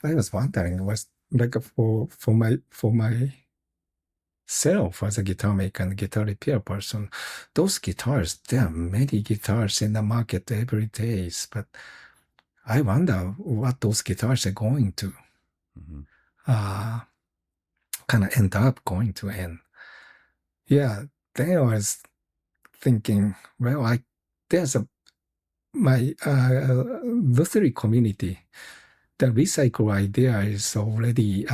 I was wondering, was like for myself as a guitar maker and guitar repair person, those guitars, there are many guitars in the market every day, but I wonder what those guitars are going to uh, kind of end up going to. And yeah, then I was thinking, well, there's my lutherie community. The recycle idea is already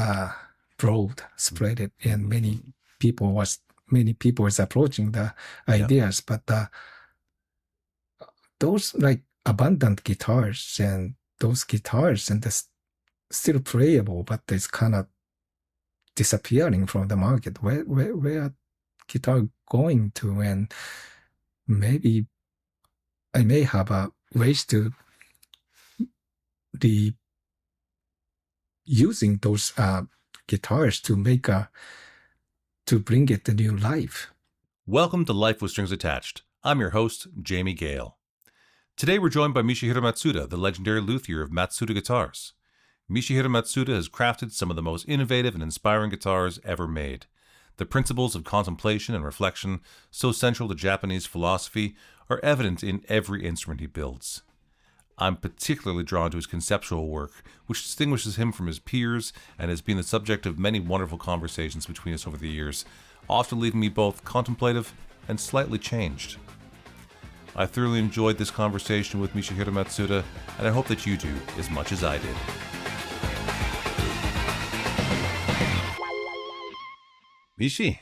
broad, spread it, and many people is approaching the ideas, but those like abundant guitars and those guitars and the still playable, but it's kind of disappearing from the market. Where guitar going to? And maybe I may have ways to using those guitars to bring it a new life. Welcome to Life with Strings Attached. I'm your host, Jamie Gale. Today we're joined by Michihiro Matsuda, the legendary luthier of Matsuda guitars. Michihiro Matsuda has crafted some of the most innovative and inspiring guitars ever made. The principles of contemplation and reflection, so central to Japanese philosophy, are evident in every instrument he builds. I'm particularly drawn to his conceptual work, which distinguishes him from his peers and has been the subject of many wonderful conversations between us over the years, often leaving me both contemplative and slightly changed. I thoroughly enjoyed this conversation with Michihiro Matsuda, and I hope that you do as much as I did. Michi,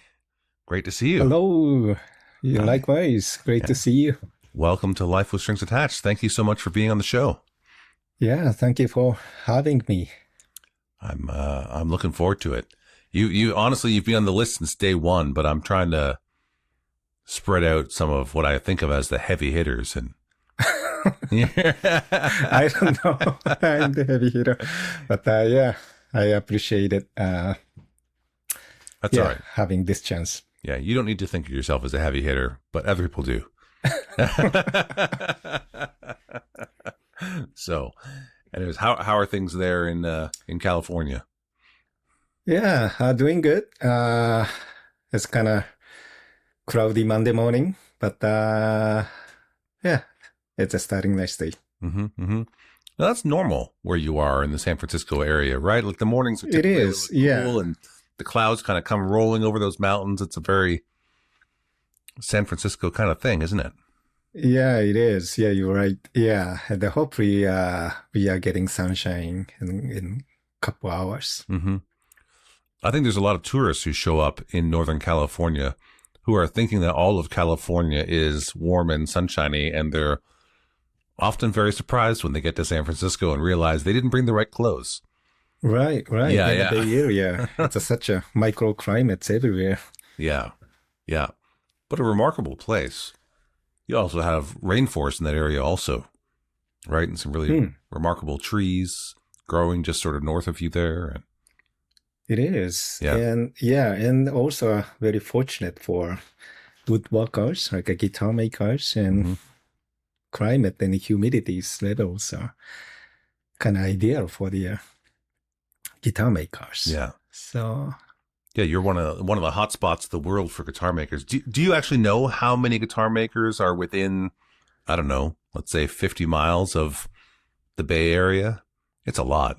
great to see you. Hello. Likewise. Great to see you. Welcome to Life with Strings Attached. Thank you so much for being on the show. Yeah, thank you for having me. I'm looking forward to it. You honestly, you've been on the list since day one, but I'm trying to spread out some of what I think of as the heavy hitters. And I don't know. I'm the heavy hitter, but yeah, I appreciate it. That's all right. Having this chance. Yeah, you don't need to think of yourself as a heavy hitter, but other people do. So, anyways, how are things there in California? Yeah, doing good. It's kind of cloudy Monday morning, but yeah, it's a starting nice day. Now, that's normal where you are in the San Francisco area, right? Like the mornings are typically it is, cool, and the clouds kind of come rolling over those mountains. It's a very San Francisco kind of thing, isn't it? Yeah, it is. Yeah, you're right. Yeah, and hopefully we are getting sunshine in a couple hours. I think there's a lot of tourists who show up in Northern California who are thinking that all of California is warm and sunshiny, and they're often very surprised when they get to San Francisco and realize they didn't bring the right clothes. Right. Yeah, in the Bay Area, it's such a microclimates everywhere. Yeah. But a remarkable place. You also have rainforest in that area also, right? And some really remarkable trees growing just sort of north of you there. It is. Yeah. And also very fortunate for woodworkers, like guitar makers, and climate and humidity levels are kind of ideal for the guitar makers. Yeah. So yeah, you're one of the hot spots of the world for guitar makers. Do you actually know how many guitar makers are within, I don't know, let's say 50 miles of the Bay Area? It's a lot.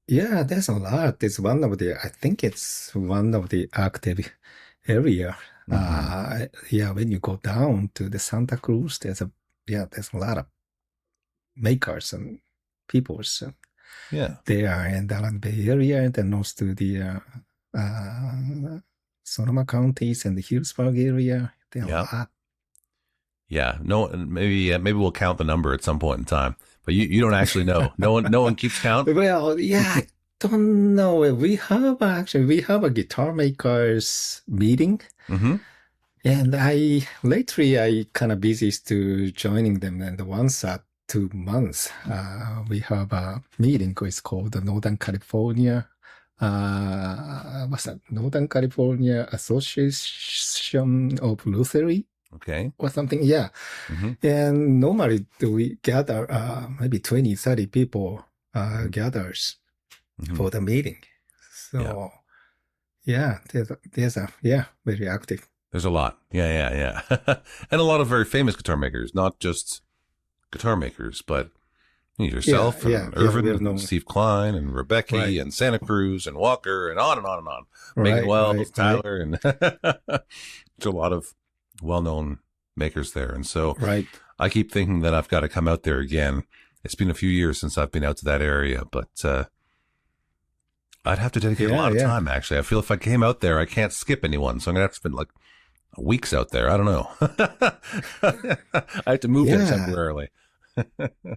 Yeah, there's a lot. I think it's one of the active area. When you go down to the Santa Cruz, there's a lot of makers and people there, and around the Bay Area, and then also to the Sonoma counties and the Hillsburg area. There are a lot. Yeah, no, maybe we'll count the number at some point in time. But you don't actually know. No one keeps count. Well, yeah, I don't know. We have a guitar makers meeting, and lately I kind of busy to joining them. And once 2 months, we have a meeting. It's called the Northern California. What's that? Northern California Association of Lutherie. Okay. Or something, yeah. And normally we gather maybe 20, 30 people gathers for the meeting. So there's a very active. There's a lot. Yeah. And a lot of very famous guitar makers, not just guitar makers, but yourself and Ervin and Steve Klein and Rebecca and Santa Cruz and Walker and on and on and on. Megan Wells, Tyler, and there's a lot of well-known makers there. And so I keep thinking that I've got to come out there again. It's been a few years since I've been out to that area, but I'd have to dedicate a lot of time, actually. I feel if I came out there, I can't skip anyone. So I'm going to have to spend like weeks out there. I don't know. I have to move there temporarily.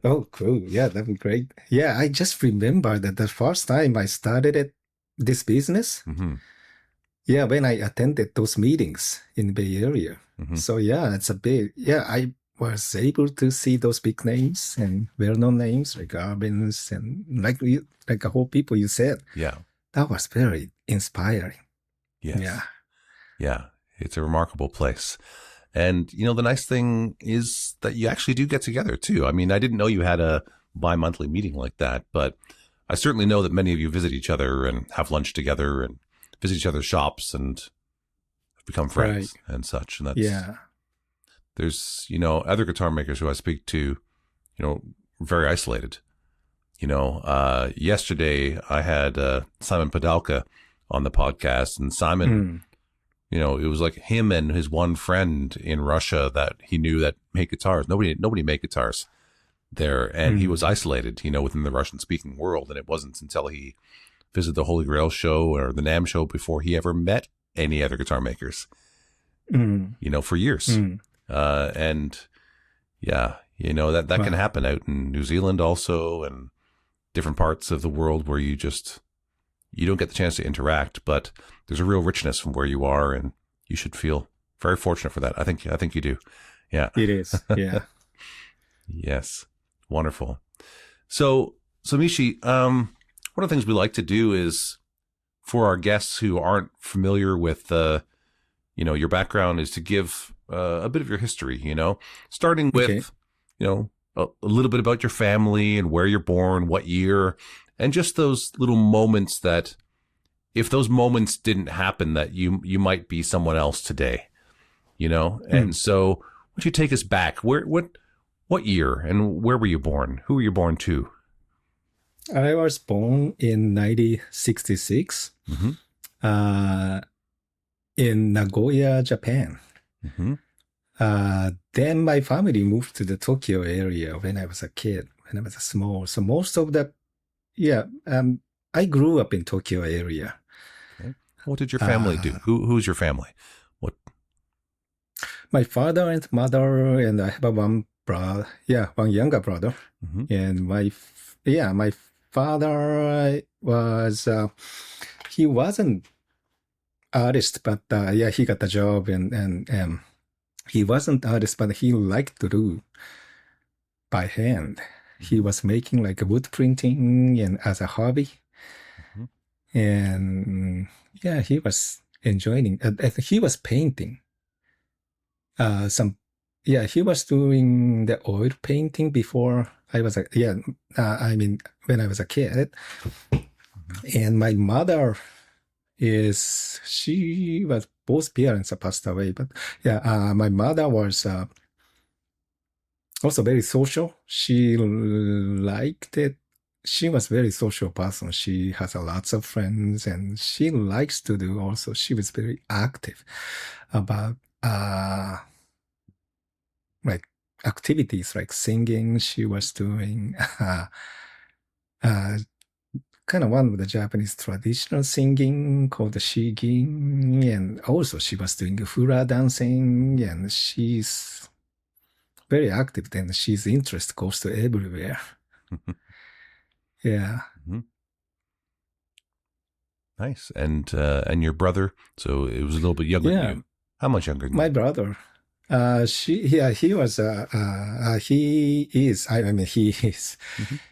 Oh, cool. Yeah, that'd be great. Yeah, I just remember that the first time I started this business, when I attended those meetings in the Bay Area. So it's a big, I was able to see those big names and well-known names like Ervin's and like the whole people you said. Yeah. That was very inspiring. Yes. Yeah. It's a remarkable place. And, the nice thing is that you actually do get together too. I mean, I didn't know you had a bi-monthly meeting like that, but I certainly know that many of you visit each other and have lunch together and visit each other's shops and become friends and such. And that's, there's, other guitar makers who I speak to, very isolated. Yesterday I had Simon Padalka on the podcast, and Simon, it was like him and his one friend in Russia that he knew that made guitars. Nobody made guitars there, and he was isolated, within the Russian speaking world. And it wasn't until he visited the Holy Grail show or the NAMM show before he ever met any other guitar makers, for years. And that can happen out in New Zealand also, and different parts of the world where you don't get the chance to interact, but there's a real richness from where you are, and you should feel very fortunate for that. I think you do. Yeah. It is. Yeah. Yes. Wonderful. So Michi, one of the things we like to do is, for our guests who aren't familiar with, your background, is to give a bit of your history, starting with, a little bit about your family and where you're born, what year, and just those little moments that, if those moments didn't happen, that you might be someone else today, And so, would you take us back? What year and where were you born? Who were you born to? I was born in 1966 in Nagoya, Japan. Then my family moved to the Tokyo area when I was a kid, when I was small. So most of I grew up in Tokyo area. Okay. What did your family do? Who's your family? What? My father and mother, and I have one brother. One younger brother. And my father was he wasn't artist, but he got a job, and he wasn't artist, but he liked to do by hand. He was making like wood printing and as a hobby. And he was enjoying he was painting he was doing the oil painting before I was when I was a kid. And my mother she was, both parents passed away, but my mother was also very social. She liked it. She was very social person. She has lots of friends, and she likes to do also. She was very active about like activities like singing. She was doing kind of one of the Japanese traditional singing called the shigin, and also she was doing hula dancing, and she's very active. Then she's interest goes to everywhere. Yeah. Nice. And your brother, so it was a little bit younger than you. How much younger than my you? brother? He was, he is,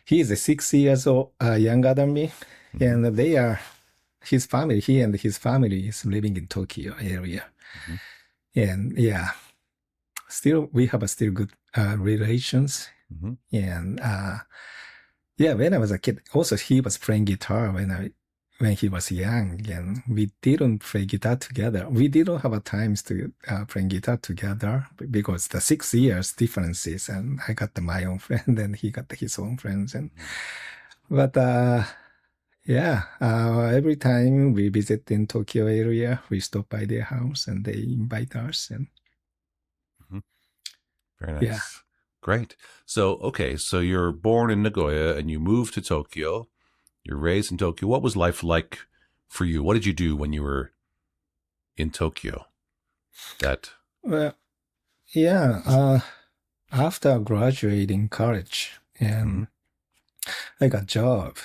he is 6 years old, younger than me. And they are, his family, he and his family is living in Tokyo area. And we have still good relations. And Yeah, when I was a kid, also he was playing guitar when he was young, and we didn't play guitar together. We didn't have a times to play guitar together because the 6 years differences, and I got my own friend, and he got his own friends, and but yeah, every time we visit in Tokyo area, we stop by their house, and they invite us, and very nice. yeah. Great. So, okay, so you're born in Nagoya and you moved to Tokyo. You're raised in Tokyo. What was life like for you? What did you do when you were in Tokyo? Well, yeah, after graduating college, and I got a job,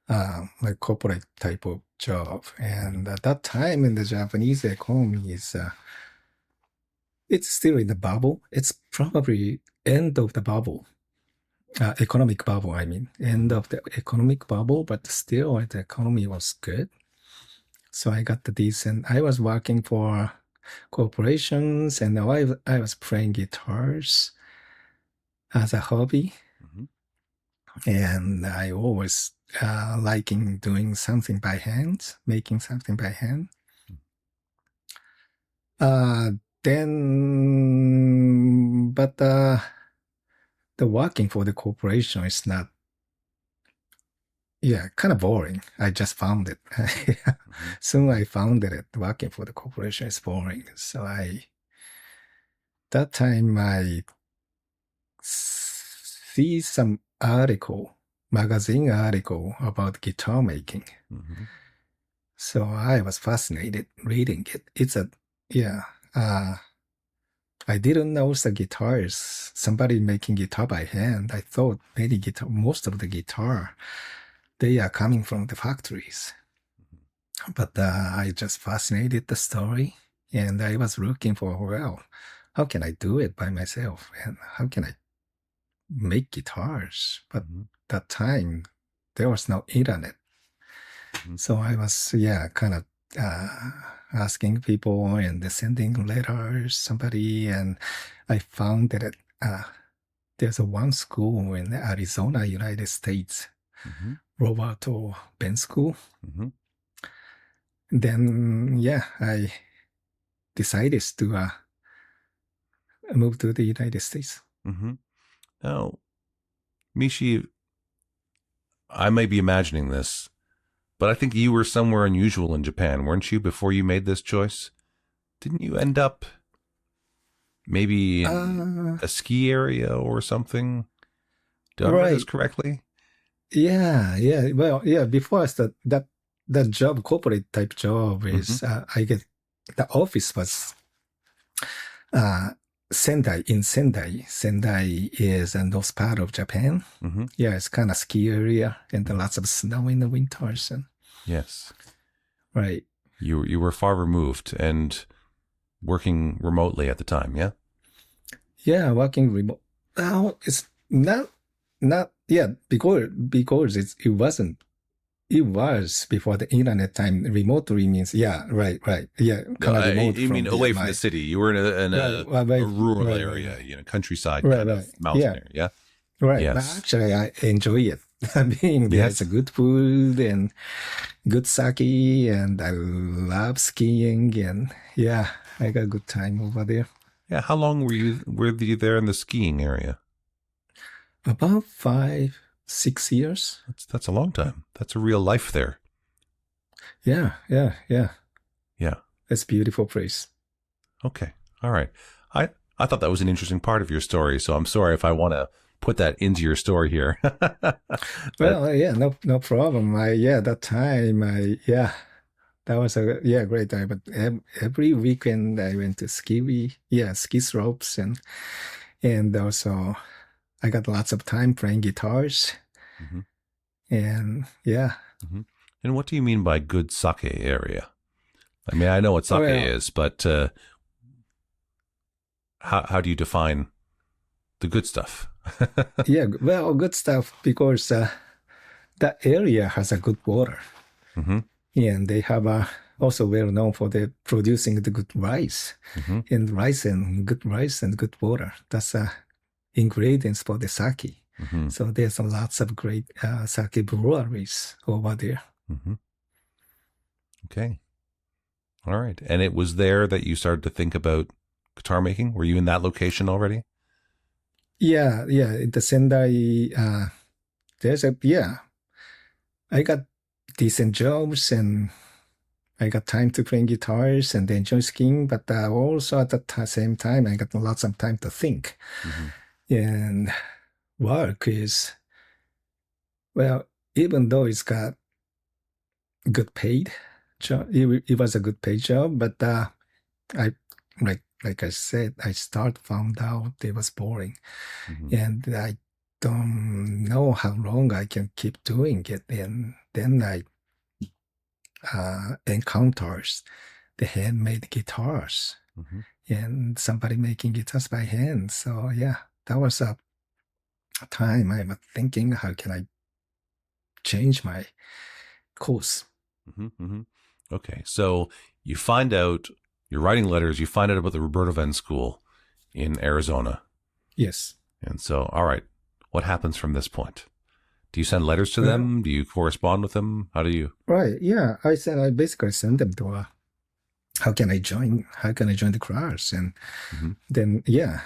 like corporate type of job. And at that time in the Japanese economy it's still in the bubble. It's probably end of the bubble. Economic bubble, I mean, end of the economic bubble, but still the economy was good. So I got the decent. I was working for corporations, and I was playing guitars as a hobby. And I always liking doing something by hand, making something by hand. But the working for the corporation is not, kind of boring. I just found it. Soon I found it. Working for the corporation is boring. So that time I see some magazine article about guitar making. So I was fascinated reading it. I didn't know the guitars, somebody making guitar by hand. I thought most of the guitar, they are coming from the factories. But I just fascinated the story, and I was looking for, well, how can I do it by myself? And how can I make guitars? But that time, there was no internet. So I was, kind of asking people and sending letters, somebody, and I found that there's one school in Arizona, United States, Roberto Ben School. Then, I decided to move to the United States. Now, Michi, I may be imagining this, but I think you were somewhere unusual in Japan, weren't you, before you made this choice? Didn't you end up maybe in a ski area or something? Do I remember this correctly? Yeah. Well, before I started that job, corporate type job is, I get, the office was Sendai, in Sendai. Sendai is a north part of Japan. Yeah, it's kind of ski area and lots of snow in the winters. Yes. Right. You were far removed and working remotely at the time, yeah? Yeah, working remote. Now it's not because it wasn't. It was before the internet time. Remotely means, right. Yeah. No, I mean away from the city. You were in a rural area, countryside kind of mountain area, yeah? Right. Yes. But actually, I enjoy it. Being there, it's a good food and good sake, and I love skiing, and I got a good time over there. Yeah. How long were you there in the skiing area? About 5-6 years. That's a long time. That's a real life there. Yeah. Yeah. It's a beautiful place. Okay. All right. I thought that was an interesting part of your story, so I'm sorry if I want to put that into your story here. Well, no problem. That time, that was a great time. But every weekend I went to ski slopes, and also I got lots of time playing guitars. And And what do you mean by good sake area? I mean, I know what sake is, but how do you define the good stuff? Good stuff because that area has a good water. And they have also well known for producing the good rice. And good rice and good water. That's ingredients for the sake. Mm-hmm. So there's lots of great sake breweries over there. Mm-hmm. Okay. All right. And it was there that you started to think about guitar making? Were you in that location already? Yeah, the Sendai, I got decent jobs and I got time to play guitars and enjoy skiing, but also at the same time, I got lots of time to think. Mm-hmm. And work is, well, even though it's got good paid job, it was a good paid job, but I, like I said, found out it was boring. Mm-hmm. And I don't know how long I can keep doing it. And then I encounters the handmade guitars Mm-hmm. and somebody making guitars by hand. So yeah, that was a time I was thinking, how can I change my course? Mm-hmm. Mm-hmm. Okay. So you find out, you're writing letters, you find out about the Roberta Venn School in Arizona. Yes. And so, all right, what happens from this point? Do you send letters to Well, them? Do you correspond with them? How do you? right. Yeah. I basically sent them to how can I join the class? And Mm-hmm. then yeah,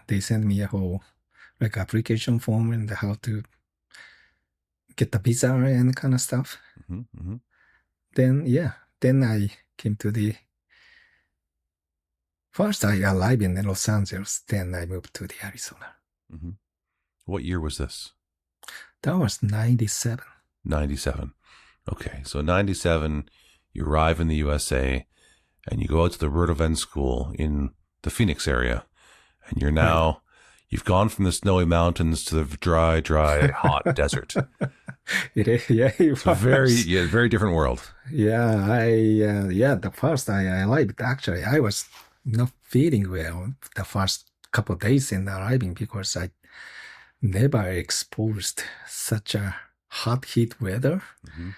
they sent me a whole like application form and how to get the visa and kind of stuff. Mm-hmm. Mm-hmm. Then I came to the first I arrived in Los Angeles, then I moved to the Arizona. Mm-hmm. What year was this? That was 97. 97. Okay. So 97, you arrive in the USA and you go out to the Roberta Venn School in the Phoenix area. And you're now, you've gone from the snowy mountains to the dry, hot desert. It is, yeah, it It's a very different world. Yeah, the first I arrived, actually, I was not feeling well the first couple of days in arriving because I never exposed such a hot heat weather. Mm-hmm.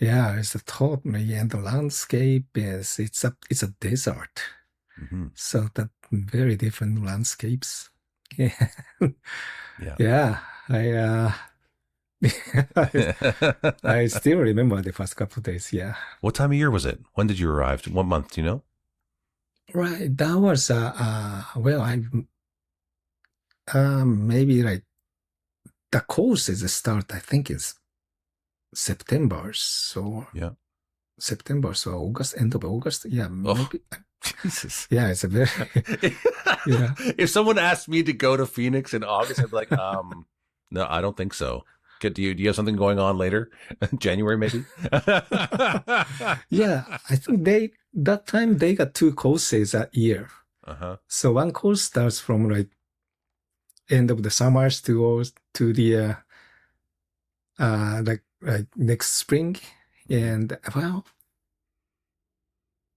Yeah, it's taught me, and the landscape it's a desert, Mm-hmm. so that very different landscapes. Yeah, Yeah. yeah, I still remember the first couple of days. Yeah, What time of year was it? When did you arrive? What month? Do you know? right. That was well, maybe like the course is the start. I think is September, so Yeah. September, so August, end of August. Yeah, Oh, maybe. Jesus. Yeah, it's a very yeah. If someone asked me to go to Phoenix in August, I'd be like, no, I don't think so. Do you have something going on later? January, maybe? Yeah, I think that time they got two courses a year. Uh-huh. So one course starts from like end of the summers to the like next spring, and well,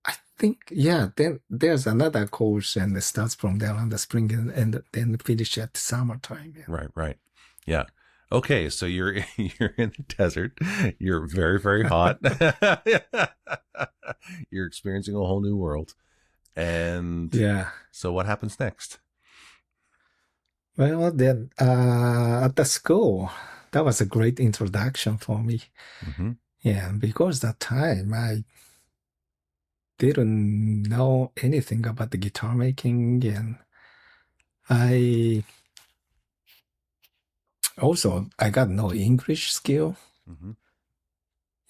I think yeah. Then there's another course and it starts from there on the spring and then finish at summertime. Yeah. Right. Yeah. Okay, so you're in the desert. You're very hot. You're experiencing a whole new world. And Yeah. so what happens next? Well, then at the school, that was a great introduction for me. Mm-hmm. Yeah, because that time I didn't know anything about the guitar making, and I got no English skill, Mm-hmm.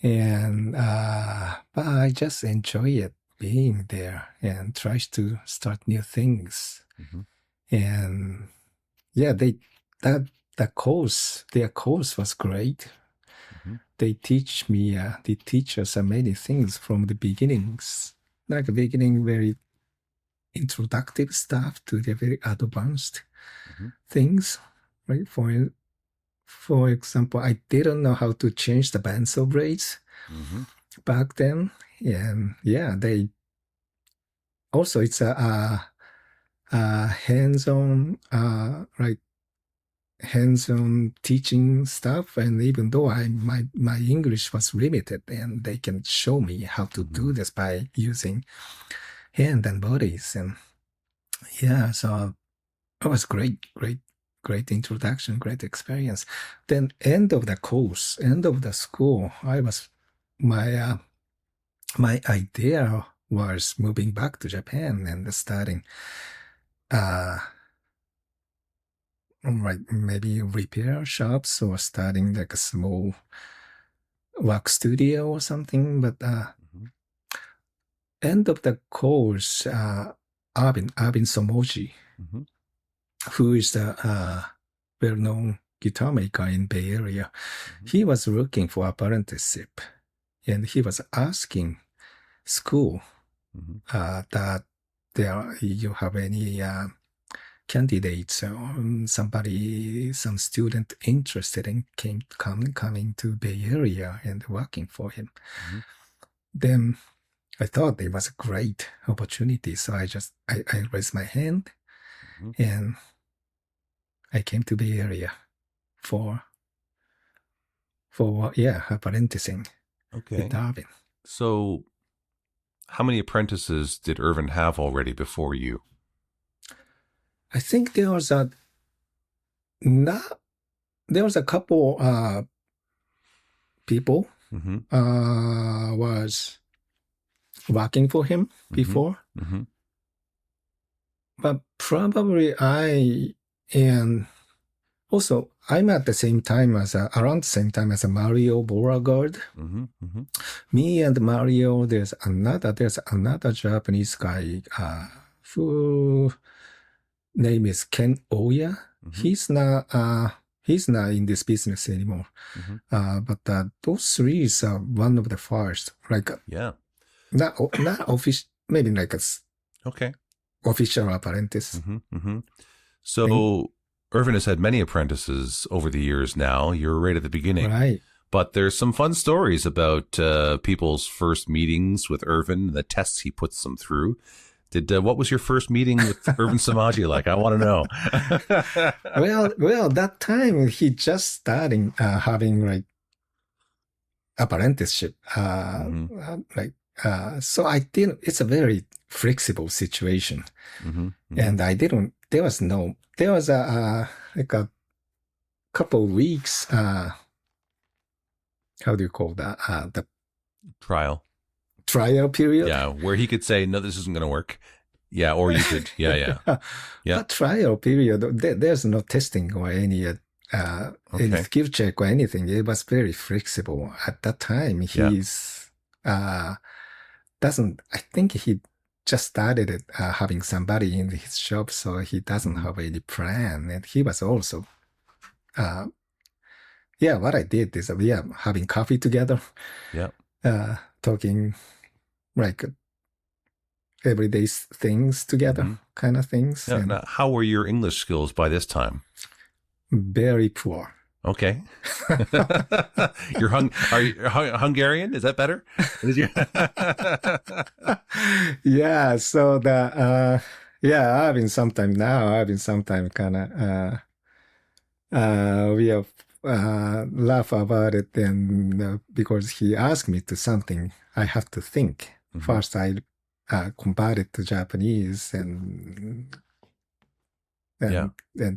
and but I just enjoy it being there and tries to start new things. Mm-hmm. And yeah, their course was great. Mm-hmm. They teach us many things from the beginnings, like beginning very introductive stuff to the very advanced Mm-hmm. things, right? For example, I didn't know how to change the bandsaw blades Mm-hmm. back then, and yeah, they also it's a hands-on like hands-on teaching stuff. And even though my English was limited, and they can show me how to do this by using hand and bodies, and yeah, so it was great great introduction, great experience. Then end of the course, end of the school, my idea was moving back to Japan and starting like maybe repair shops or starting like a small work studio or something. But end of the course, Ervin Somogyi, who is a well-known guitar maker in Bay Area, he was looking for apprenticeship, and he was asking school that you have any candidates or some student interested in coming to Bay Area and working for him. Then I thought it was a great opportunity, so I raised my hand and I came to Bay Area for apprenticing with Ervin. So how many apprentices did Ervin have already before you? I think there was a couple people was working for him before, but probably I'm at the same time around the same time as a Mario Beauregard. Me and Mario, there's another Japanese guy who name is Ken Oya. He's not in this business anymore. But those three is one of the first, like not official, maybe like official apprentice. So Ervin has had many apprentices over the years now. You're right at the beginning. Right. But there's some fun stories about people's first meetings with Ervin, the tests he puts them through. What was your first meeting with Ervin Somogyi like? I want to know. Well, that time he just starting having like apprenticeship. So I didn't. It's a very flexible situation, and I didn't. There was like a couple of weeks. How do you call that? The trial period. Yeah, where he could say, no, this isn't going to work. Yeah, or you could. Yeah. That trial period, there's no testing or any skill check or anything. It was very flexible. At that time, I think he just started having somebody in his shop, so he doesn't have any plan. And he was also, what I did is having coffee together. Talking like everyday things together, kind of things. Now, how were your English skills by this time? Very poor. Okay. Are you Hungarian? Is that better? Yeah. So I've been sometime kind of we have laugh about it, and because he asked me to something, I have to think. First, I convert it to Japanese and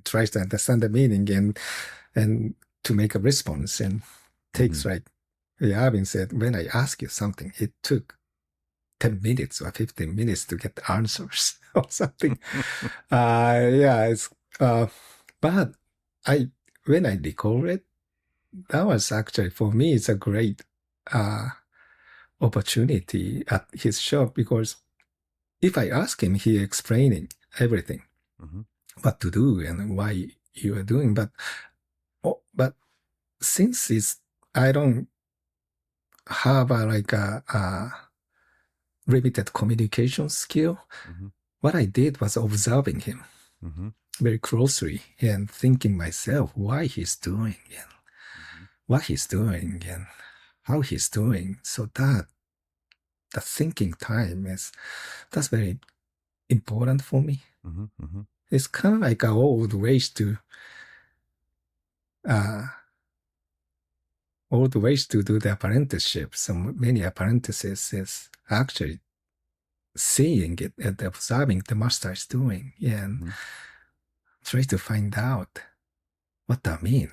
tries to understand the meaning and to make a response, and takes Ervin said, when I ask you something, it took 10 minutes or 15 minutes to get the answers or something. But when I recall it, that was actually, for me, it's a great opportunity at his shop, because if I ask him, he explaining everything, what to do and why you are doing. But since I don't have a limited communication skill, what I did was observing him very closely and thinking myself why he's doing and what he's doing and how he's doing. So that the thinking time that's very important for me. It's kind of like old ways to do the apprenticeship. So many apprentices is actually seeing it and observing the master is doing and try to find out what that mean.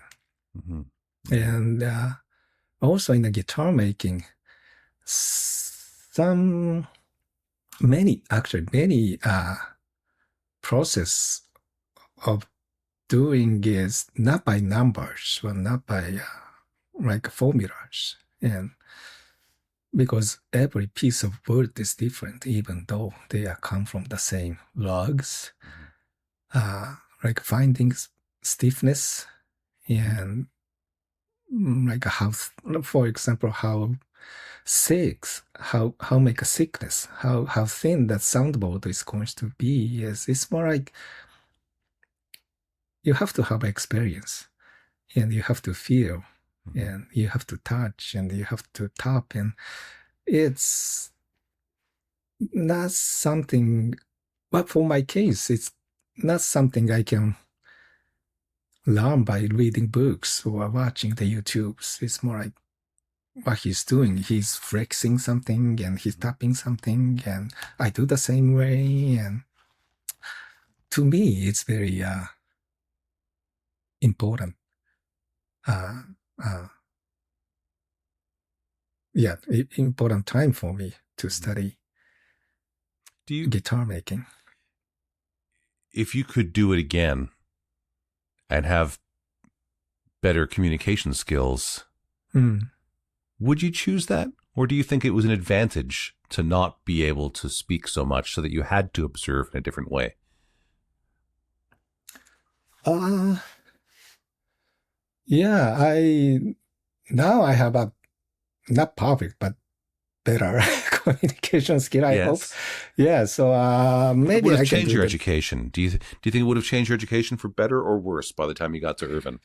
Mm-hmm. And also in the guitar making, many process of doing is not by numbers or not by like formulas. And because every piece of wood is different, even though they are come from the same logs, like finding stiffness and like how, for example, how make a thickness, how thin that soundboard is going to be. Is it's more like you have to have experience and you have to feel and you have to touch and you have to tap, and it's not something, but for my case it's not something I can learn by reading books or watching the YouTubes. It's more like what he's doing. He's flexing something and he's tapping something, and I do the same way. And to me, it's very important. Important time for me to study guitar making. If you could do it again and have better communication skills, would you choose that? Or do you think it was an advantage to not be able to speak so much so that you had to observe in a different way? Now I have a not perfect but better communication skill, I hope. Yeah, so maybe would have changed your education. Do you think it would have changed your education for better or worse by the time you got to Ervin?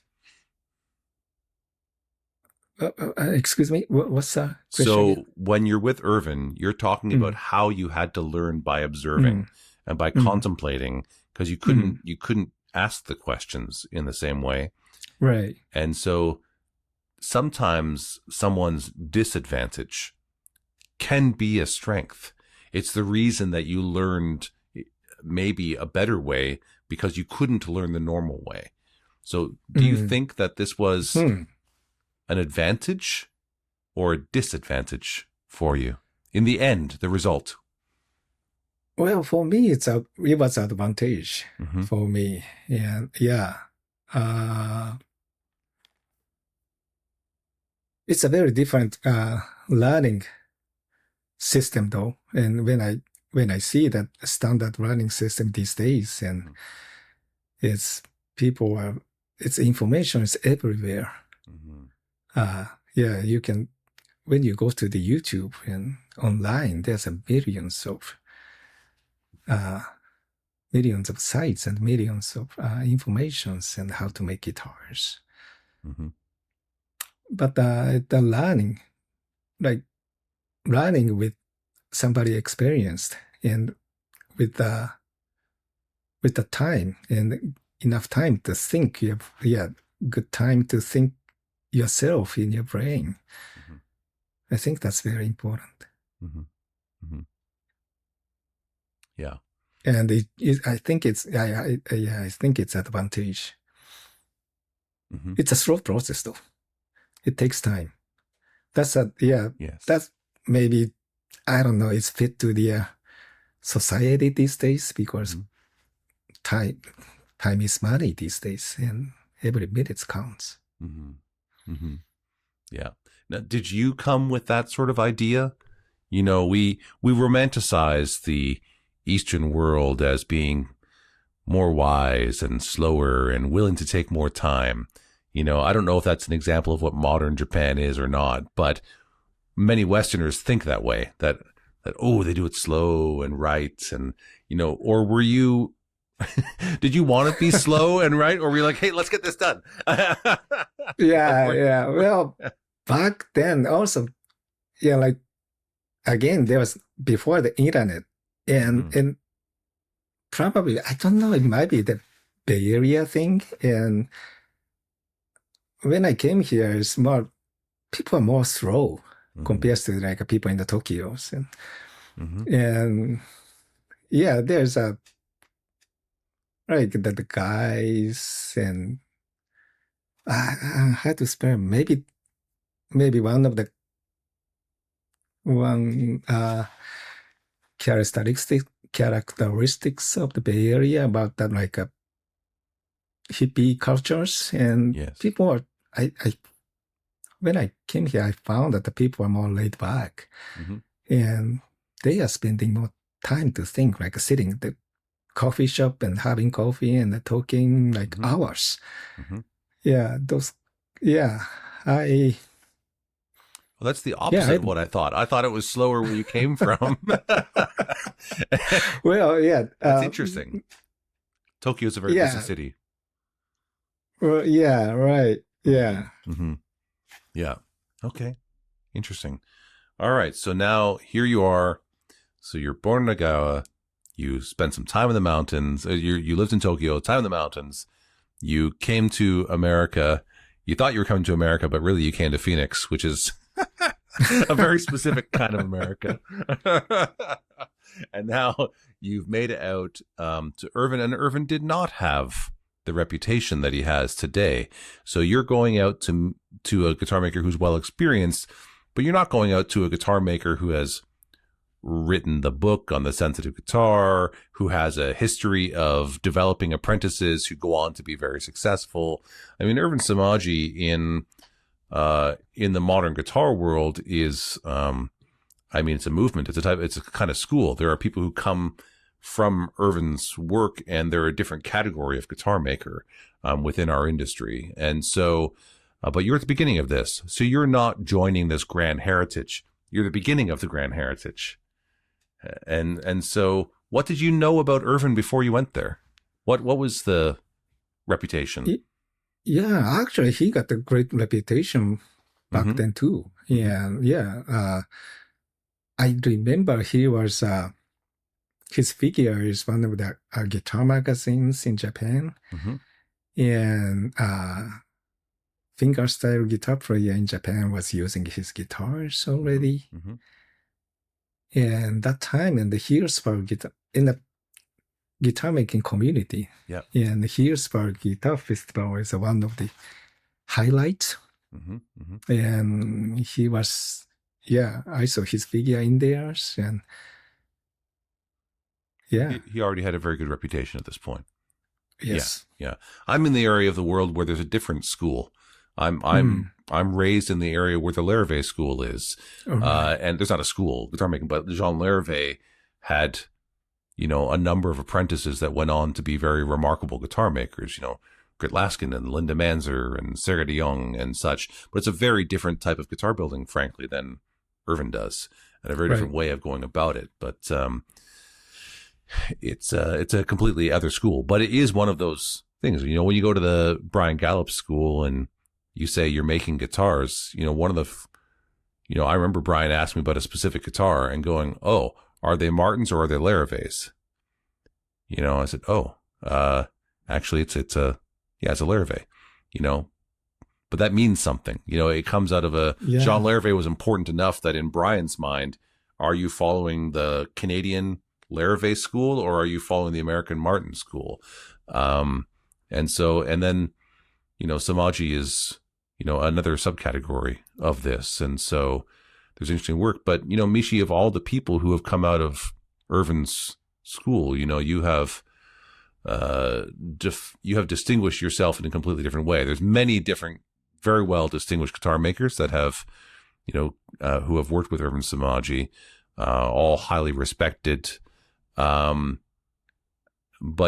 Excuse me, what's the question? So when you're with Ervin, you're talking about how you had to learn by observing and by contemplating, because you couldn't ask the questions in the same way. Right. And so sometimes someone's disadvantage can be a strength. It's the reason that you learned maybe a better way because you couldn't learn the normal way. So do you think that this was an advantage or a disadvantage for you? In the end, the result. Well, for me, it was an advantage for me. And it's a very different learning system, though. And when I see that standard learning system these days, and it's information is everywhere. You can, when you go to the YouTube and online, there's millions of sites and millions of informations and how to make guitars. But the learning with somebody experienced and with the time and enough time to think, good time to think yourself in your brain. I think that's very important. Yeah. And I think it's advantage. It's a slow process, though. It takes time. That's that's maybe, I don't know, it's fit to the society these days, because time is money these days, and every minute counts. Yeah. Now, did you come with that sort of idea? You know, we romanticize the Eastern world as being more wise and slower and willing to take more time. You know, I don't know if that's an example of what modern Japan is or not, but many Westerners think that way, that oh, they do it slow and right, and, you know, or were you, did you want to be slow and right, or were you like, hey, let's get this done? Well, back then also, like, again, there was before the internet, and probably, I don't know, it might be the Bay Area thing, and when I came here, it's more, people are more slow compared to like people in the Tokyos, and there's like the guys and I had to spell maybe one characteristics of the Bay Area about that, like hippie cultures, and Yes. people are. I when I came here, I found that the people are more laid back, and they are spending more time to think, like sitting at the coffee shop and having coffee and talking like hours. Yeah, those. Yeah, Well, that's the opposite of what I thought. I thought it was slower where you came from. Well, yeah. That's interesting. Tokyo's a very busy city. Well, yeah, right. Yeah. Yeah. Okay. Interesting. All right. So now here you are. So you're born in Nagawa. You spent some time in the mountains. You lived in Tokyo, time in the mountains. You came to America. You thought you were coming to America, but really you came to Phoenix, which is a very specific kind of America. And now you've made it out to Ervin, and Ervin did not have the reputation that he has today. So you're going out to a guitar maker who's well experienced, but you're not going out to a guitar maker who has written the book on the sensitive guitar, who has a history of developing apprentices who go on to be very successful. I mean, Ervin Somogyi in the modern guitar world is, I mean, it's a movement. It's a kind of school. There are people who come from Ervin's work, and they're a different category of guitar maker within our industry. And so, but you're at the beginning of this. So you're not joining this grand heritage. You're the beginning of the grand heritage. And so what did you know about Ervin before you went there? What was the reputation? Yeah, actually, he got a great reputation back then too. Yeah. I remember he was, his figure is one of the guitar magazines in Japan. And fingerstyle guitar player in Japan was using his guitars already. And that time, in the Healdsburg guitar, in the guitar making community, and the Healdsburg Guitar Festival is one of the highlights. And he was, I saw his figure in there, and he already had a very good reputation at this point. Yes. Yeah. I'm in the area of the world where there's a different school. I'm raised in the area where the Larrivee school is. And there's not a school guitar making, but Jean Larrivee had, a number of apprentices that went on to be very remarkable guitar makers, Grit Laskin and Linda Manzer and Sarah de Jong and such. But it's a very different type of guitar building, frankly, than Ervin does, and a very different way of going about it. But it's a completely other school. But it is one of those things, when you go to the Brian Gallup school and you say you're making guitars, one of the, I remember Brian asked me about a specific guitar and going, "Oh, are they Martins or are they Larrivees?" I said, "Oh, actually it's a Larrivee, but that means something, it comes out of Jean Larrivee was important enough that in Brian's mind, are you following the Canadian Larrivee school or are you following the American Martin school?" And then, Somogyi is, another subcategory of this. And so there's interesting work, but, Michi, of all the people who have come out of Ervin's school, you have distinguished yourself in a completely different way. There's many different, very well distinguished guitar makers that have, who have worked with Ervin Somogyi, all highly respected. But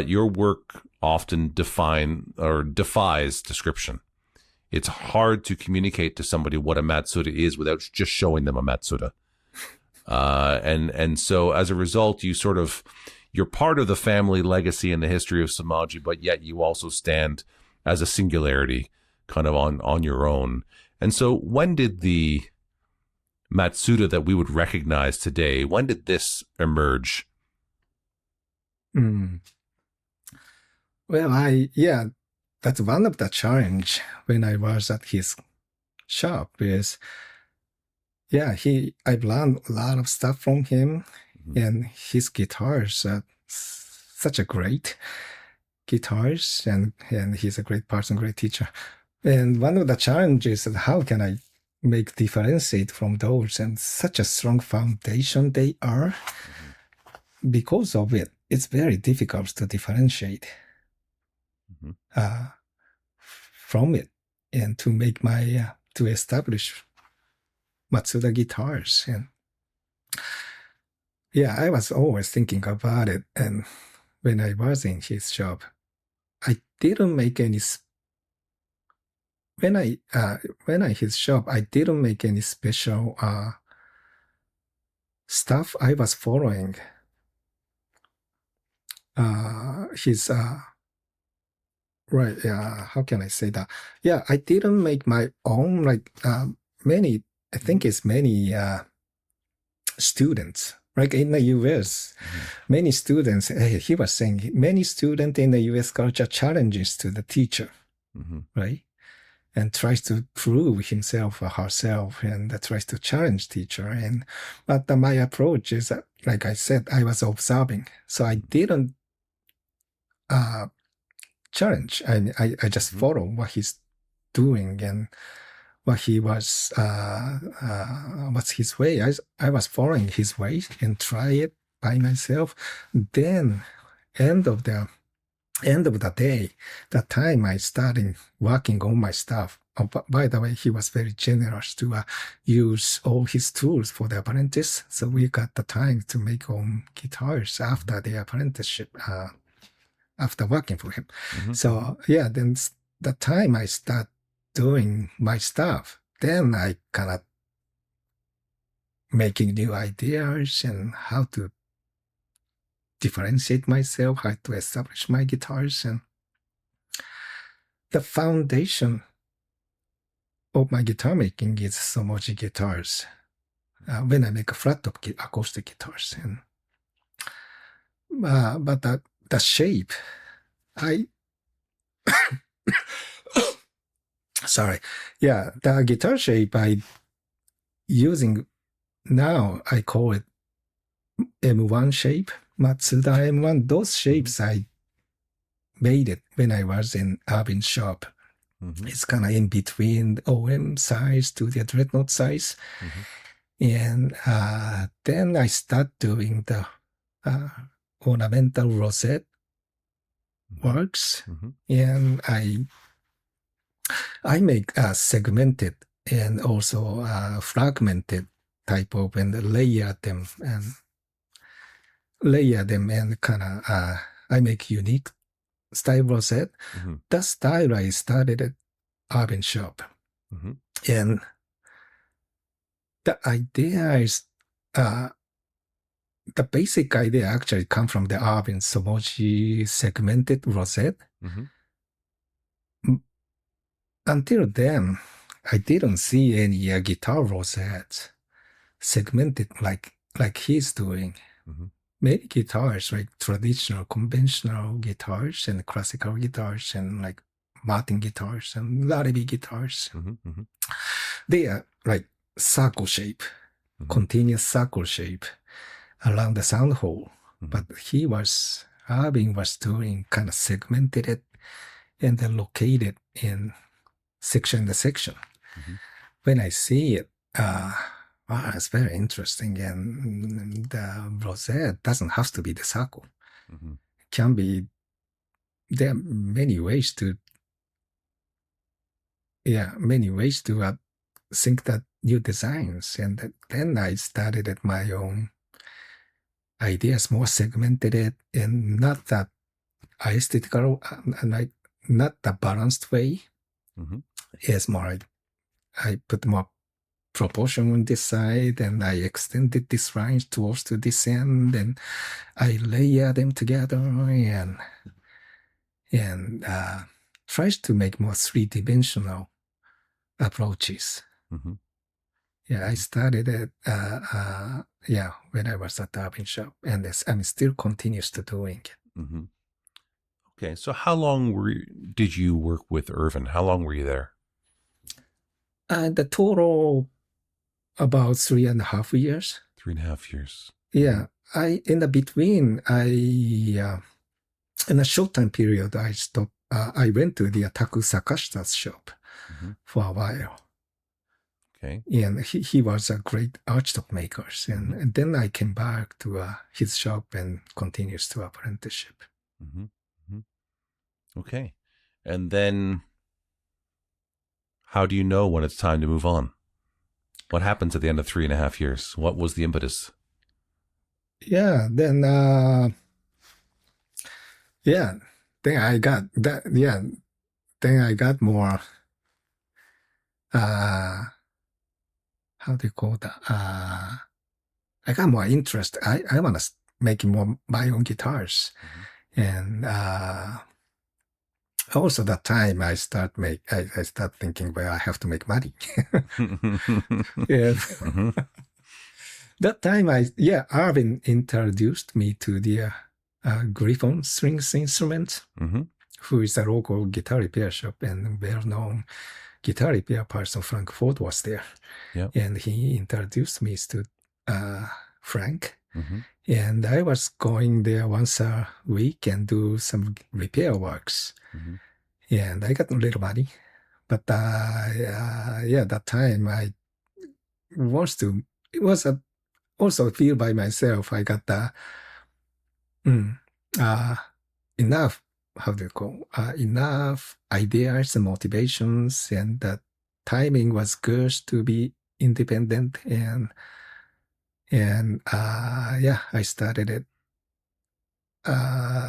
your work often defies description. It's hard to communicate to somebody what a Matsuda is without just showing them a Matsuda. And so as a result, you're part of the family legacy and the history of Somogyi, but yet you also stand as a singularity kind of on your own. And so when did the Matsuda that we would recognize today, when did this emerge? Well, that's one of the challenge when I was at his shop is, I've learned a lot of stuff from him, and his guitars are such a great guitars, and he's a great person, great teacher. And one of the challenges is how can I make differentiate from those, and such a strong foundation they are. Because of it, it's very difficult to differentiate from it and to make my to establish Matsuda guitars. And yeah, I was always thinking about it. And when I was in his shop, I didn't make any. When I his shop, I didn't make any special stuff. I was following his right. How can I say that? Yeah, I didn't make my own like many. I think it's many students. Like in the U.S., many students. He was saying many students in the U.S. culture challenges to the teacher, right? And tries to prove himself or herself, and tries to challenge teacher. But my approach is, like I said, I was observing, so I didn't challenge. I just follow what he's doing and what he was, what's his way. I was following his way and try it by myself. Then, end of the day, the time I started working on my stuff. By the way, he was very generous to use all his tools for the apprentice. So we got the time to make own guitars after the apprenticeship, after working for him. So yeah, then the time I start doing my stuff, then I kind of making new ideas and how to differentiate myself, how to establish my guitars. And the foundation of my guitar making is Somogyi guitars. When I make a flat top acoustic guitars, and but the shape, sorry, yeah, the guitar shape I using now, I call it M1 shape, Matsuda M1. Those shapes I made it when I was in Ervin shop. It's kind of in between the OM size to the dreadnought size. And then I start doing the ornamental rosette works. And I make segmented and also fragmented type of, and layer them and kind of I make unique style rosette. That style I started at Ervin shop. And the idea is, the basic idea actually come from the Ervin Somogyi segmented rosette. Until then, I didn't see any guitar rosette segmented like he's doing. Many guitars, like traditional, conventional guitars and classical guitars and like Martin guitars and lutherie guitars, they are like circle shape, continuous circle shape around the sound hole. But Ervin was doing kind of segmented it and then located in section to section. When I see it, it's very interesting. And the rosette doesn't have to be the circle. It can be, there are many ways to think that new designs. And then I started at my own ideas, more segmented it, and not that aesthetical, like not the balanced way. It's more, I put more proportion on this side, and I extended this line towards to this end, and I layer them together and tries to make more three-dimensional approaches. Yeah, I started it, when I was at the Ervin shop, and I'm still continues to doing it. Okay, so how long did you work with Ervin? How long were you there? The total, about 3.5 years. 3.5 years. Yeah, in the between, in a short time period, I stopped. I went to the Taku Sakashita's shop. for a while. Okay. And he was a great archtop maker. And then I came back to his shop and continues to apprenticeship. Okay. And then how do you know when it's time to move on? What happens at the end of 3.5 years? What was the impetus? Yeah, then I got that. Yeah, then I got more. How do you call that? I got more interest. I want to make more my own guitars, and also that time I start thinking, well, I have to make money. Yeah. That time Ervin introduced me to the Gryphon Stringed Instruments, who is a local guitar repair shop and well-known guitar repair person. Frank Ford was there. Yep. And he introduced me to Frank. And I was going there once a week and do some repair works. And I got a little money. But that time it was also feel by myself, I got enough, enough ideas and motivations, and the timing was good to be independent. I started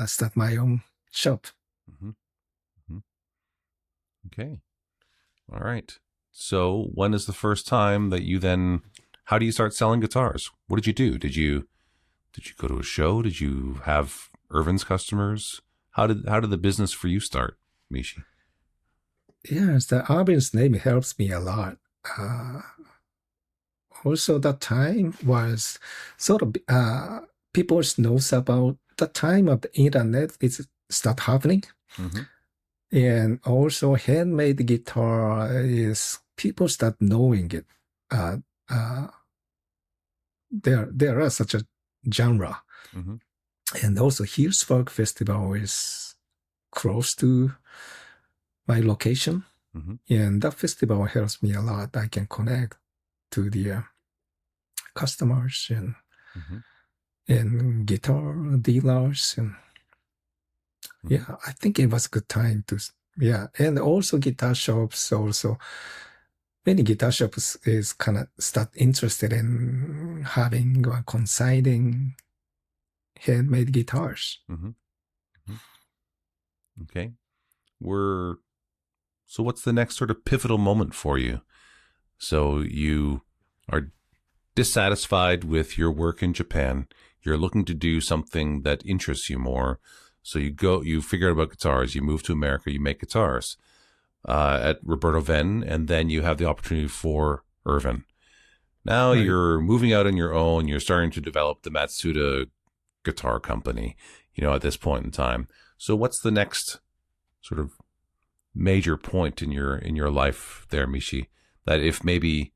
start my own shop. Okay. All right. So when is the first time that you then, how do you start selling guitars? What did you do? Did you go to a show? Did you have Ervin's customers? How did the business for you start, Michi? Yes, the Ervin's name helps me a lot. Also, that time was sort of people knows about the time of the internet. It's start happening. And also handmade guitar is people start knowing it. There are such a genre. And also Hillsburg Festival is close to my location. And that festival helps me a lot. I can connect to the customers and guitar dealers. And yeah, I think it was a good time to, and also guitar shops also. Many guitar shops is kind of start interested in having or consigning handmade guitars. Okay. So what's the next sort of pivotal moment for you? So you are dissatisfied with your work in Japan. You're looking to do something that interests you more. So you figure out about guitars, you move to America, you make guitars at Roberto Venn, and then you have the opportunity for Ervin. Now you're moving out on your own, you're starting to develop the Matsuda guitar company, at this point in time. So what's the next sort of major point in your life there, Michi, that if maybe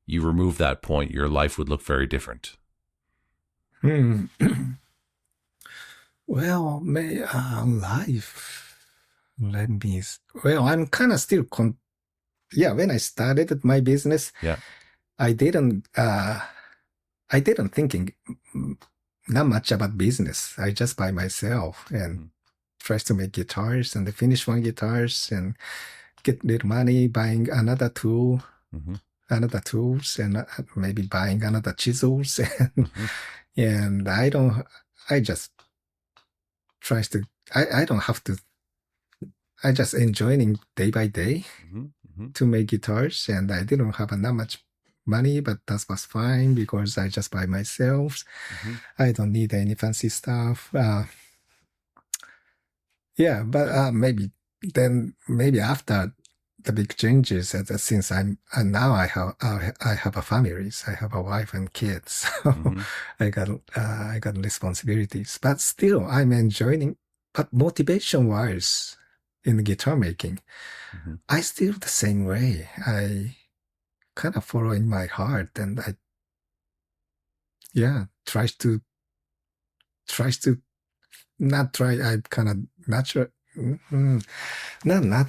you remove that point, your life would look very different? Well, life. I'm kind of still, when I started my business, I didn't thinking not much about business. I just by myself and tries to make guitars and finish one guitars and get little money buying another tool, another tools, and maybe buying another chisels. And I just tries to, I don't have to, I just enjoying day by day to make guitars, and I didn't have that much money, but that was fine because I just by myself. I don't need any fancy stuff. Maybe after the big changes, since I have a family, I have a wife and kids, so I got responsibilities. But still, I'm enjoying. But motivation wise, in guitar making, I still the same way. I kind of following my heart, and I tries to not try. I kind of natural, not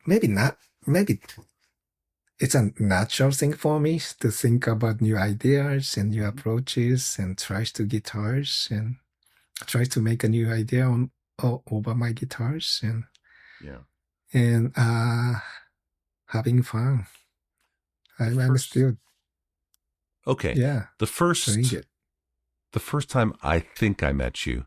maybe not maybe it's a natural thing for me to think about new ideas and new approaches and try to guitars and try to make a new idea over my guitars and having fun. I'm still okay. Yeah. The first time I think I met you,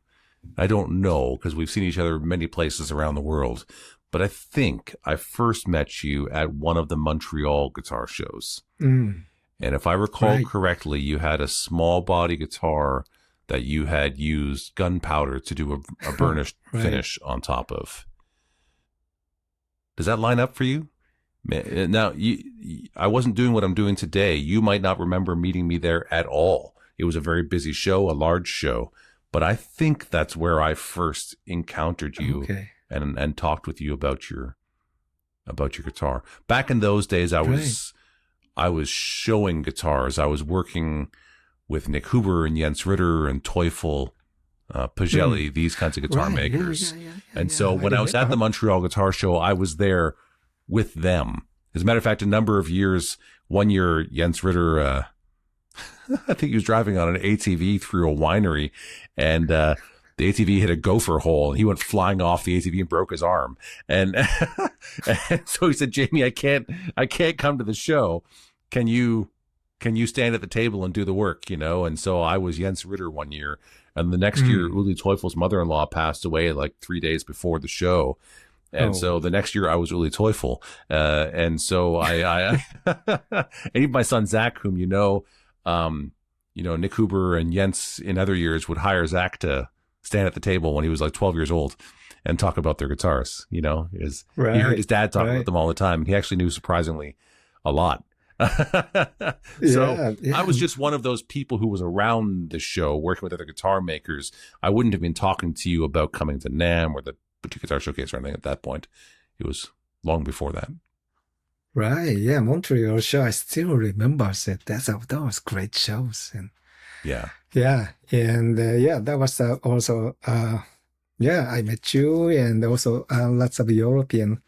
I don't know because we've seen each other many places around the world, but I think I first met you at one of the Montreal guitar shows. Mm. And if I recall correctly, you had a small body guitar that you had used gunpowder to do a burnished finish on top of. Does that line up for you? Now, I wasn't doing what I'm doing today. You might not remember meeting me there at all. It was a very busy show, a large show. But I think that's where I first encountered you and talked with you about your guitar. Back in those days, I was showing guitars. I was working with Nick Huber and Jens Ritter and Teufel, Pagelli, these kinds of guitar makers. And so when I was at the Montreal Guitar Show, I was there with them. As a matter of fact, a number of years, one year, Jens Ritter, I think he was driving on an ATV through a winery, and the ATV hit a gopher hole, and he went flying off the ATV and broke his arm. And, and so he said, "Jamie, I can't come to the show. Can you stand at the table and do the work?" And so I was Jens Ritter one year, and the next year, Uli Teufel's mother-in-law passed away like 3 days before the show. And so the next year I was Uli Teufel. And so I and even my son, Zach, whom Nick Huber and Jens in other years would hire Zach to stand at the table when he was like 12 years old and talk about their guitars. He heard his dad talk about them all the time. And he actually knew surprisingly a lot. So I was just one of those people who was around the show working with other guitar makers. I wouldn't have been talking to you about coming to NAMM or the Boutique Guitar Showcase or anything at that point. It was long before that. Right. Yeah. Montreal show. I still remember that. That was great shows. And yeah. And that was also, I met you and also lots of European,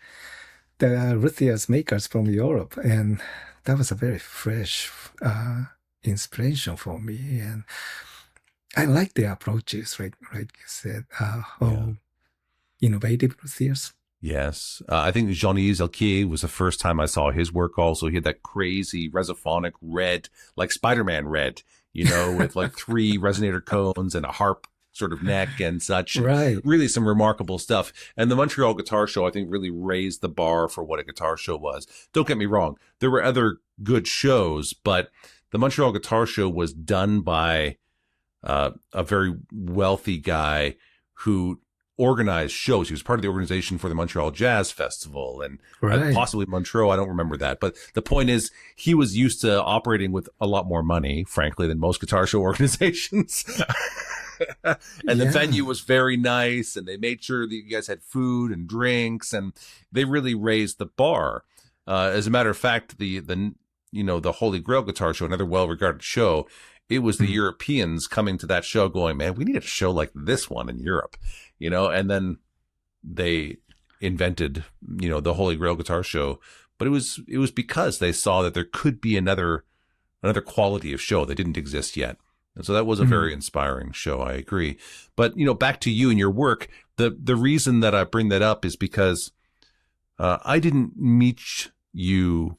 the luthiers makers from Europe. And that was a very fresh inspiration for me. And I like the approaches, like you said, innovative luthiers. Yes. I think Jean-Yves Elquier was the first time I saw his work also. He had that crazy resophonic red, like Spider-Man red, with like 3 resonator cones and a harp sort of neck and such. Right. Really some remarkable stuff. And the Montreal Guitar Show, I think, really raised the bar for what a guitar show was. Don't get me wrong. There were other good shows, but the Montreal Guitar Show was done by a very wealthy guy who organized shows. He was part of the organization for the Montreal Jazz Festival and possibly Montreux. I don't remember that. But the point is, he was used to operating with a lot more money, frankly, than most guitar show organizations. And the venue was very nice, and they made sure that you guys had food and drinks, and they really raised the bar. As a matter of fact, the Holy Grail Guitar Show, another well-regarded show, it was the Europeans coming to that show going, "Man, we need a show like this one in Europe." And then they invented, the Holy Grail Guitar Show. But it was because they saw that there could be another quality of show that didn't exist yet. And so that was a very inspiring show. I agree. But, back to you and your work, the reason that I bring that up is because I didn't meet you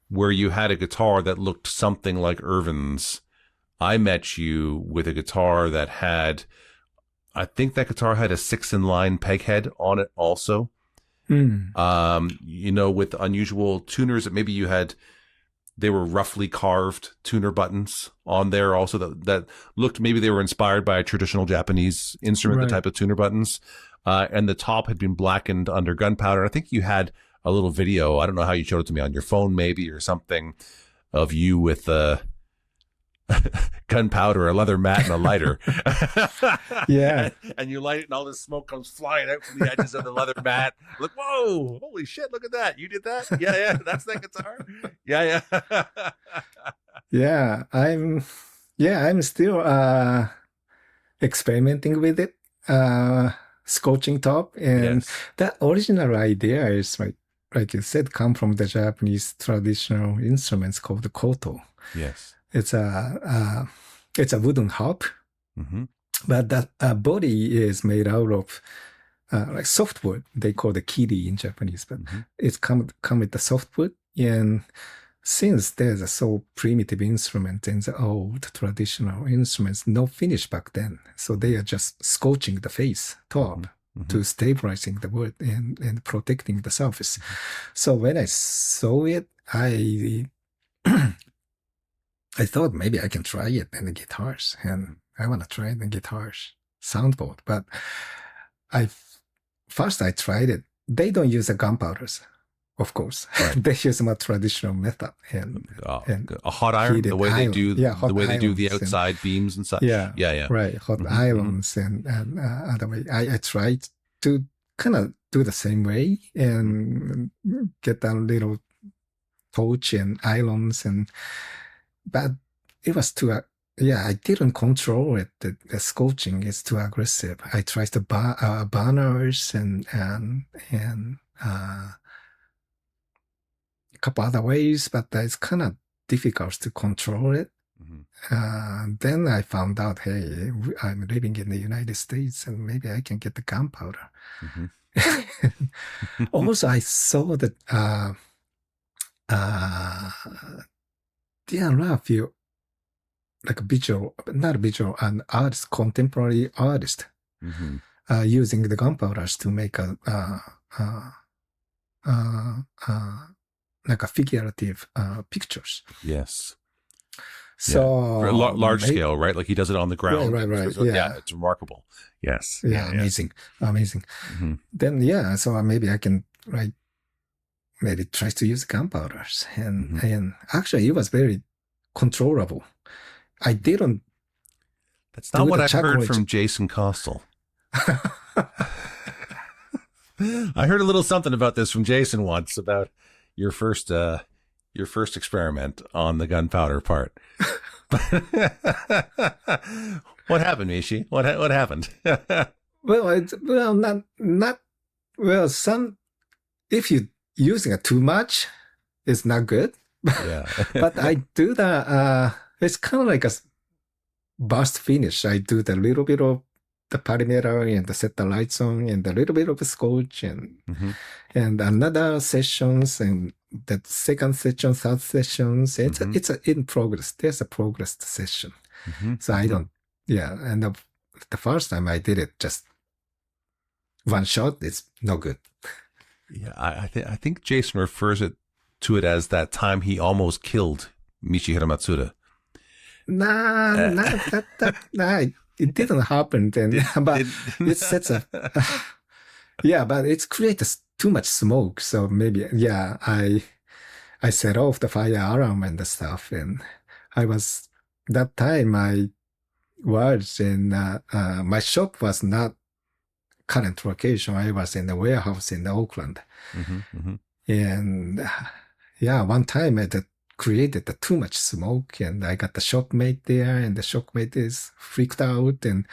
where you had a guitar that looked something like Ervin's. I met you with a guitar that had, I think that guitar had a 6-in-line peg head on it also. With unusual tuners that maybe you had, they were roughly carved tuner buttons on there also that looked, maybe they were inspired by a traditional Japanese instrument, the type of tuner buttons. And the top had been blackened under gunpowder. I think you had a little video, I don't know how you showed it to me, on your phone maybe or something, of you with gunpowder, a leather mat, and a lighter. And you light it and all this smoke comes flying out from the edges of the leather mat. Like, whoa, holy shit, look at that. You did that? Yeah, that's that guitar. I'm still experimenting with it, scorching top, and that original idea is like like you said, come from the Japanese traditional instruments called the koto. Yes. It's a wooden harp, Mm-hmm. but that body is made out of like softwood. They call the kiri in Japanese, but it's come with the softwood. And since there's a so primitive instrument in the old traditional instruments, no finish back then, so they are just scorching the face top to stabilizing the wood and protecting the surface. So when I saw it, I thought maybe I can try it in the guitars, and I want to try it in guitars soundboard. But first I tried it. They don't use the gunpowders, of course. Right. They use a more traditional method and a hot iron, the way they do the outside beams and such. Yeah, yeah. Right, hot irons and other way. I tried to kind of do the same way and get a little torch and irons but it was too. I didn't control it. The scorching is too aggressive. I tried to burners and a couple other ways, but it's kind of difficult to control it. Then I found out, hey, I'm living in the United States and maybe I can get the gunpowder. Also, I saw that there are a few like an artist, contemporary artist, using the gunpowders to make like a figurative pictures. Yes. So for large scale, right? Like he does it on the ground. Right. So, yeah, it's remarkable. Yes. Yeah, amazing. Then so maybe I can maybe try to use gunpowders, and actually it was very controllable. I didn't. That's not what I've heard from Jason Costle. I heard a little something about this from Jason once about your first experiment on the gunpowder part. What happened, Michi? What happened? If you're using it too much, it's not good. Yeah. But I do it's kind of like a burst finish. I do the little bit of the polymeter and set the lights on and a little bit of scotch and another sessions and the second session, third sessions. It's in progress. There's a progress session. So I don't, and the first time I did it, just one shot, it's no good. Yeah, I think Jason refers to it as that time he almost killed Michihiro Matsuda. It didn't happen then. But it sets a but it creates too much smoke. So maybe I set off the fire alarm and the stuff, and that time I was in my shop was not current location. I was in the warehouse in Oakland, and one time I created too much smoke, and I got the shopmate there, and the shopmate is freaked out, and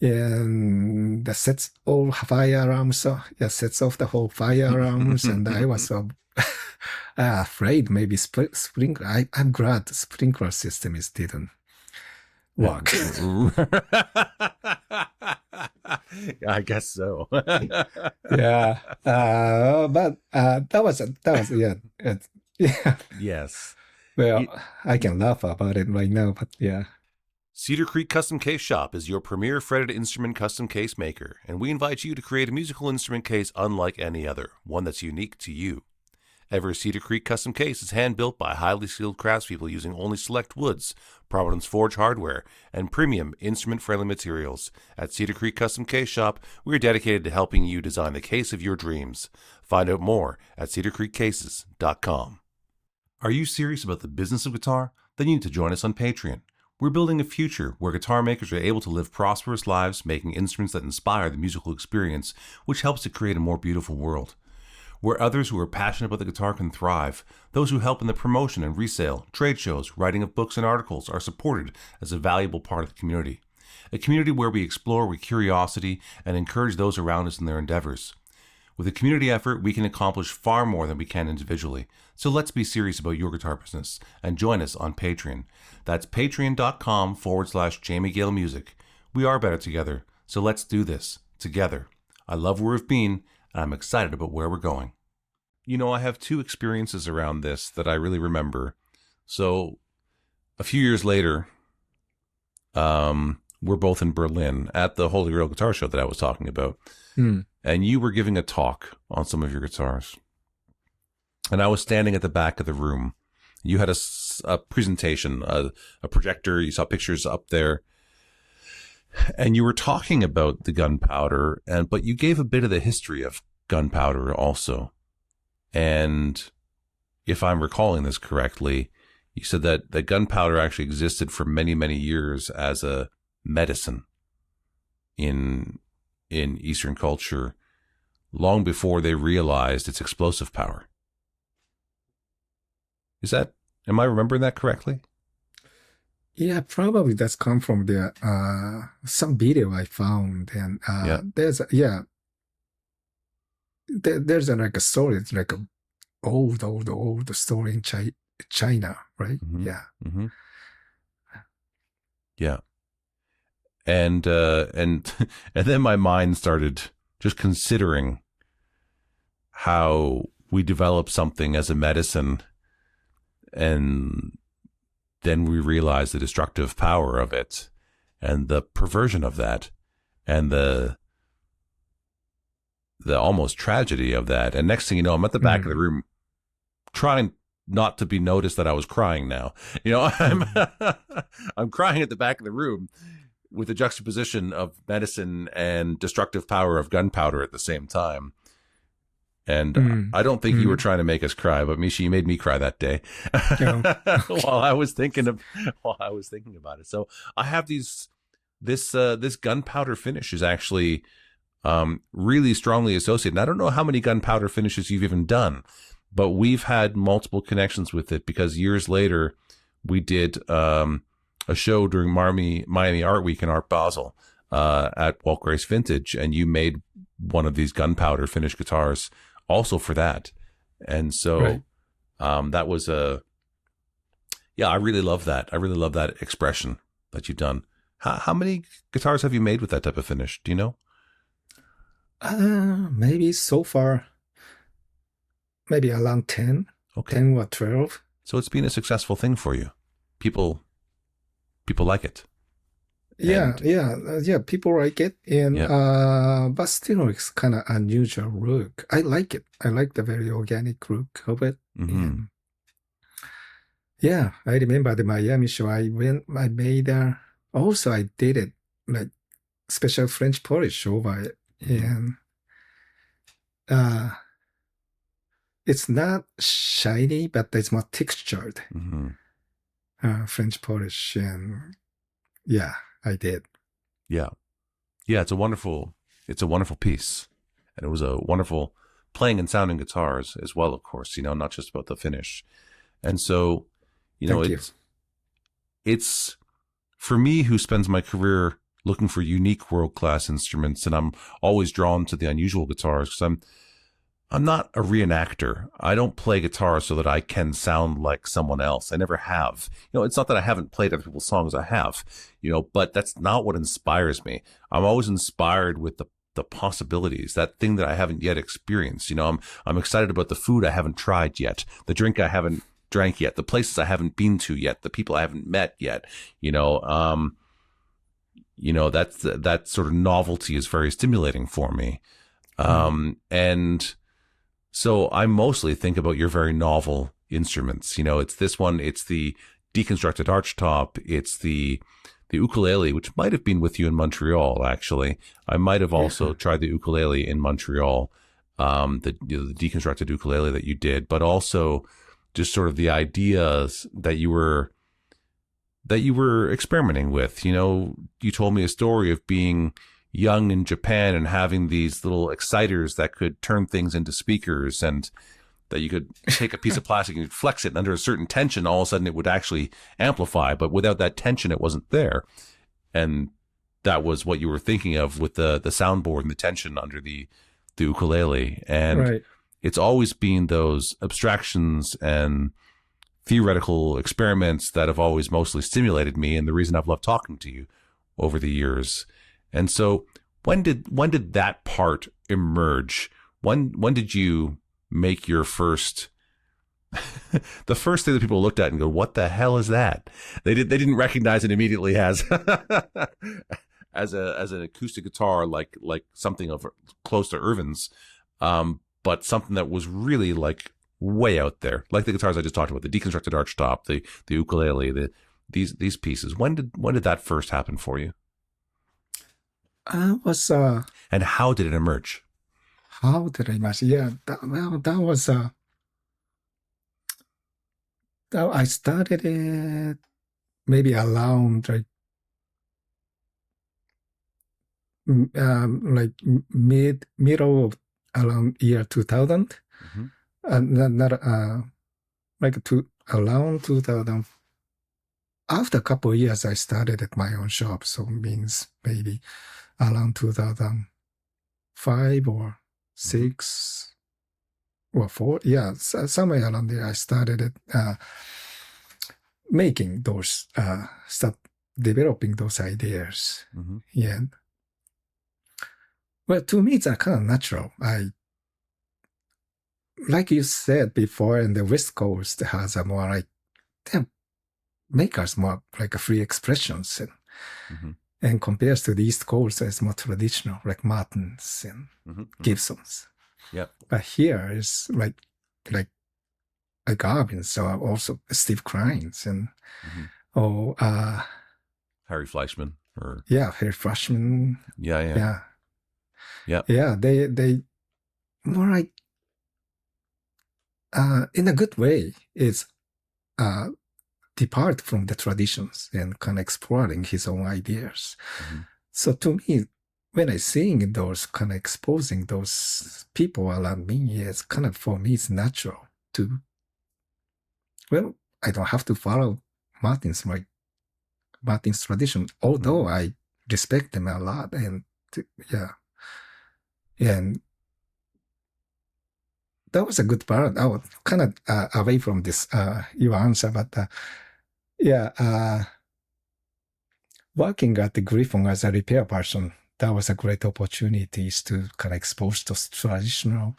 that sets all fire alarms. So sets off the whole fire alarms, and I was so afraid maybe sprinkler. I'm glad the sprinkler system didn't work. I guess so. But that was Yes. Well, I can laugh about it right now, but Cedar Creek Custom Case Shop is your premier fretted instrument custom case maker, and we invite you to create a musical instrument case unlike any other, one that's unique to you. Every Cedar Creek custom case is hand-built by highly skilled craftspeople using only select woods, Providence Forge hardware, and premium instrument-friendly materials. At Cedar Creek Custom Case Shop, we are dedicated to helping you design the case of your dreams. Find out more at cedarcreekcases.com. Are you serious about the business of guitar? Then you need to join us on Patreon. We're building a future where guitar makers are able to live prosperous lives, making instruments that inspire the musical experience, which helps to create a more beautiful world. Where others who are passionate about the guitar can thrive, those who help in the promotion and resale, trade shows, writing of books and articles are supported as a valuable part of the community. A community where we explore with curiosity and encourage those around us in their endeavors. With a community effort, we can accomplish far more than we can individually. So let's be serious about your guitar business and join us on Patreon. That's patreon.com/Jamie Gale Music. We are better together, so let's do this together. I love where we've been, and I'm excited about where we're going. You know, I have two experiences around this that I really remember. So a few years later, we're both in Berlin at the Holy Grail Guitar Show that I was talking about. And you were giving a talk on some of your guitars. And I was standing at the back of the room. You had a presentation, a projector. You saw pictures up there. And you were talking about the gunpowder, but you gave a bit of the history of gunpowder also. And if I'm recalling this correctly, you said that the gunpowder actually existed for many, many years as a medicine in Eastern culture, long before they realized its explosive power. Am I remembering that correctly? Yeah, probably that's come from the some video I found, and there's like a story. It's like a old story in China, right? Mm-hmm. Yeah. Mm-hmm. Yeah. And then my mind started just considering how we develop something as a medicine, and then we realize the destructive power of it and the perversion of that and the almost tragedy of that. And next thing you know, I'm at the back of the room trying not to be noticed that I was crying now. You know, I'm crying at the back of the room with the juxtaposition of medicine and destructive power of gunpowder at the same time. And I don't think you were trying to make us cry, but Michi, you made me cry that day while I was thinking about it. So I have this gunpowder finish is actually really strongly associated. And I don't know how many gunpowder finishes you've even done, but we've had multiple connections with it because years later we did a show during Miami Art Week in Art Basel at Walt Grace Vintage, and you made one of these gunpowder finished guitars also for that. And so that was I really love that. I really love that expression that you've done. How many guitars have you made with that type of finish? Do you know? Maybe so far, maybe around 10, okay. 10 or 12. So it's been a successful thing for you. People like it. Yeah, people like it, and but still it's kind of unusual look. I like it. I like the very organic look of it. Mm-hmm. Yeah, I remember the Miami show. I made also I did it like special French polish over it, and it's not shiny, but it's more textured French polish, and I did. Yeah. It's a wonderful piece, and it was a wonderful playing and sounding guitars as well, of course, not just about the finish. And so, it's for me, who spends my career looking for unique world-class instruments, and I'm always drawn to the unusual guitars because I'm not a reenactor. I don't play guitar so that I can sound like someone else. I never have. It's not that I haven't played other people's songs. I have, but that's not what inspires me. I'm always inspired with the possibilities, that thing that I haven't yet experienced. I'm excited about the food I haven't tried yet, the drink I haven't drank yet, the places I haven't been to yet, the people I haven't met yet. That sort of novelty is very stimulating for me. And so I mostly think about your very novel instruments. It's this one, it's the deconstructed archtop, it's the ukulele, which might have been with you in Montreal, actually. I might have also tried the ukulele in Montreal, the deconstructed ukulele that you did, but also just sort of the ideas that you were experimenting with. You told me a story of being young in Japan and having these little exciters that could turn things into speakers, and that you could take a piece of plastic and flex it, and under a certain tension, all of a sudden it would actually amplify. But without that tension, it wasn't there. And that was what you were thinking of with the soundboard and the tension under the the ukulele. And Right. it's always been those abstractions and theoretical experiments that have always mostly stimulated me, and the reason I've loved talking to you over the years. And so when did that part emerge? When did you make your first the first thing that people looked at and go, what the hell is that? They didn't recognize it immediately as as an acoustic guitar like something of close to Ervin's, but something that was really like way out there, like the guitars I just talked about, the deconstructed archtop, the ukulele, these pieces. When did that first happen for you? I was And how did it emerge? how did I imagine? Yeah, that was I started it maybe around like middle of around year 2000, and not like around 2000. After a couple of years, I started at my own shop, so means maybe around 2005 or 6 or 4. Yeah, somewhere around there, I started making those start developing those ideas. Yeah. Well, to me, it's kind of natural. Like you said before, and the West Coast has a more like them makers more like a free expressions, and compares to the East Coast, it's more traditional, like Martins and Gibsons. Yeah. But here is like Ervin, so also Steve Krines and Harry Fleischman Harry Fleischman. Yeah. They more like in a good way. It's depart from the traditions and kind of exploring his own ideas. So to me, when I sing those, kind of exposing those people around me, it's kind of, for me, it's natural to, well, I don't have to follow Martin's tradition, although I respect them a lot. And and that was a good part. I was kind of away from this, your answer, but working at the Gryphon as a repair person, that was a great opportunity to kind of expose those traditional,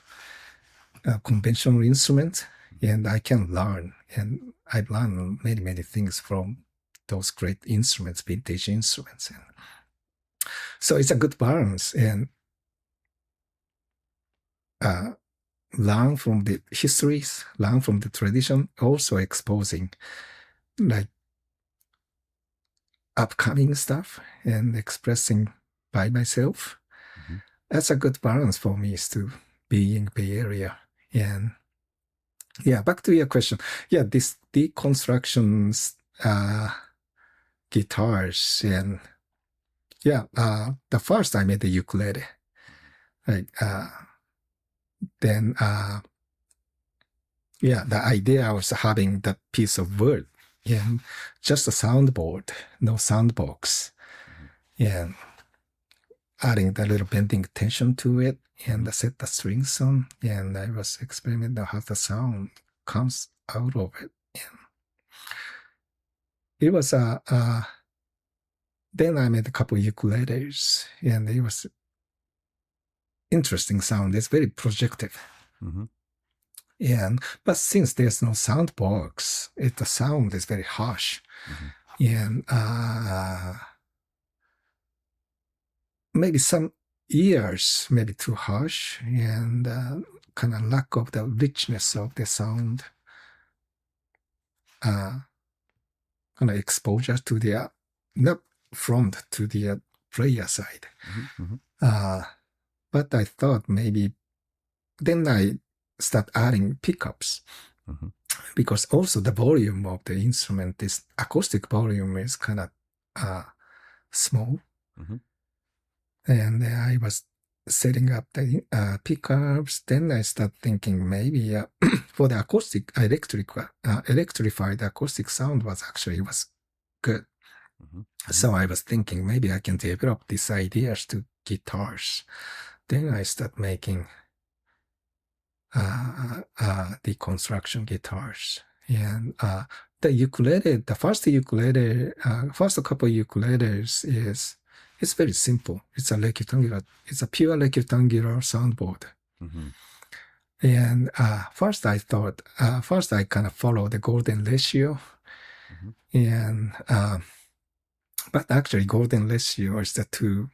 conventional instruments, and I can learn. And I've learned many, many things from those great instruments, vintage instruments. And so it's a good balance, and learn from the histories, learn from the tradition, also exposing like upcoming stuff and expressing by myself. That's a good balance for me, is to be in Bay Area. And back to your question. This deconstructions guitars, and the first I made the ukulele. Then the idea I was having that piece of wood, and just a soundboard, no soundbox, and adding the little bending tension to it, and set the strings on, and I was experimenting how the sound comes out of it. And it was then I made a couple of ukuleles, and it was interesting sound. It's very projective. But since there's no sound box, the sound is very harsh. And maybe some ears maybe too harsh, and kind of lack of the richness of the sound, kind of exposure to the not front to the player side. But I thought maybe then I start adding pickups, because also the volume of the instrument, this acoustic volume, is kind of small. And I was setting up the pickups. Then I start thinking maybe for the acoustic, electrified acoustic sound was good. So I was thinking maybe I can develop these ideas to guitars. then I start making deconstruction guitars. And the ukulele, the first ukulele, first couple ukuleles it's very simple. It's a pure rectangular soundboard. Mm-hmm. And first I kind of follow the golden ratio. Mm-hmm. And but actually golden ratio is the two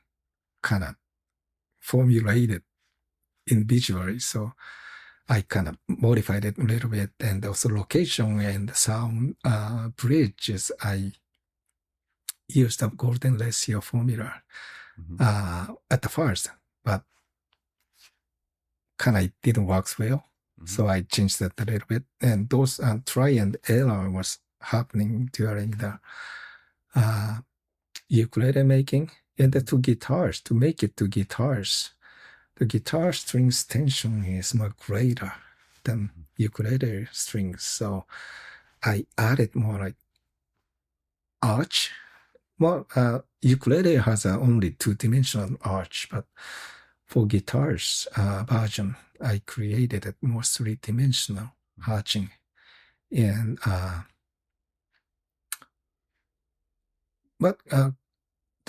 kind of formulated individually. So I kind of modified it a little bit, and also location and sound bridges, I used the golden ratio formula at the first, but kind of it didn't work well. Mm-hmm. So I changed that a little bit, and those try and error was happening during the ukulele making. And the two guitars, to make it two guitars, the guitar strings tension is more greater than ukulele strings. So I added more like arch. Well, ukulele has only two-dimensional arch, but for guitars version, I created a more three-dimensional arching. And but the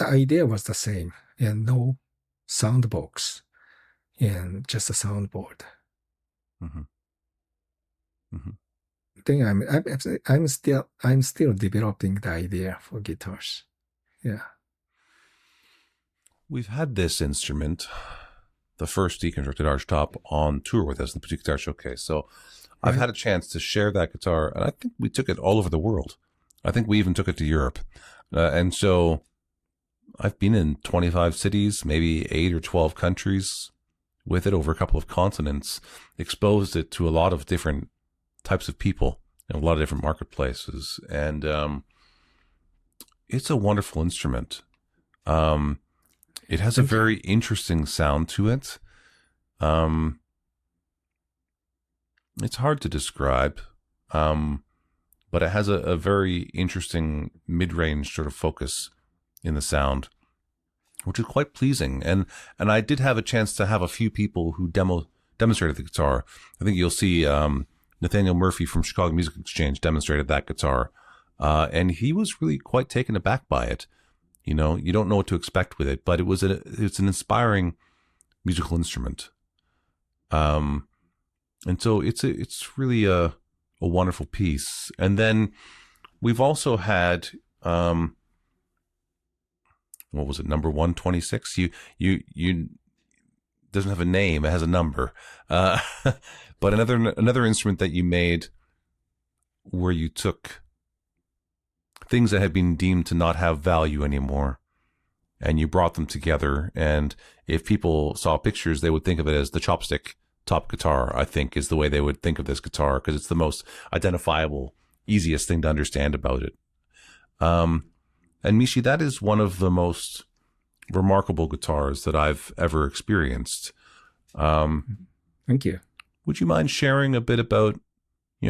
idea was the same, and no sound box. And just a soundboard. Mm-hmm. Mm-hmm. I think I'm still developing the idea for guitars. Yeah. We've had this instrument, the first deconstructed archtop, on tour with us in the Petite Guitar Showcase. So I've had a chance to share that guitar, and I think we took it all over the world. I think we even took it to Europe. And so I've been in 25 cities, maybe 8 or 12 countries with it over a couple of continents, exposed it to a lot of different types of people in a lot of different marketplaces. And it's a wonderful instrument. It has a very interesting sound to it. It's hard to describe, but it has a very interesting mid-range sort of focus in the sound, which is quite pleasing. And I did have a chance to have a few people who demonstrated the guitar. I think you'll see Nathaniel Murphy from Chicago Music Exchange demonstrated that guitar. And he was really quite taken aback by it. You know, you don't know what to expect with it, but it's an inspiring musical instrument. And so it's really a wonderful piece. And then we've also had what was it, number 126? You doesn't have a name, it has a number. But another instrument that you made where you took things that had been deemed to not have value anymore and you brought them together. And if people saw pictures, they would think of it as the chopstick top guitar, I think, is the way they would think of this guitar, because it's the most identifiable, easiest thing to understand about it. And Michi, that is one of the most remarkable guitars that I've ever experienced. Thank you. Would you mind sharing a bit about,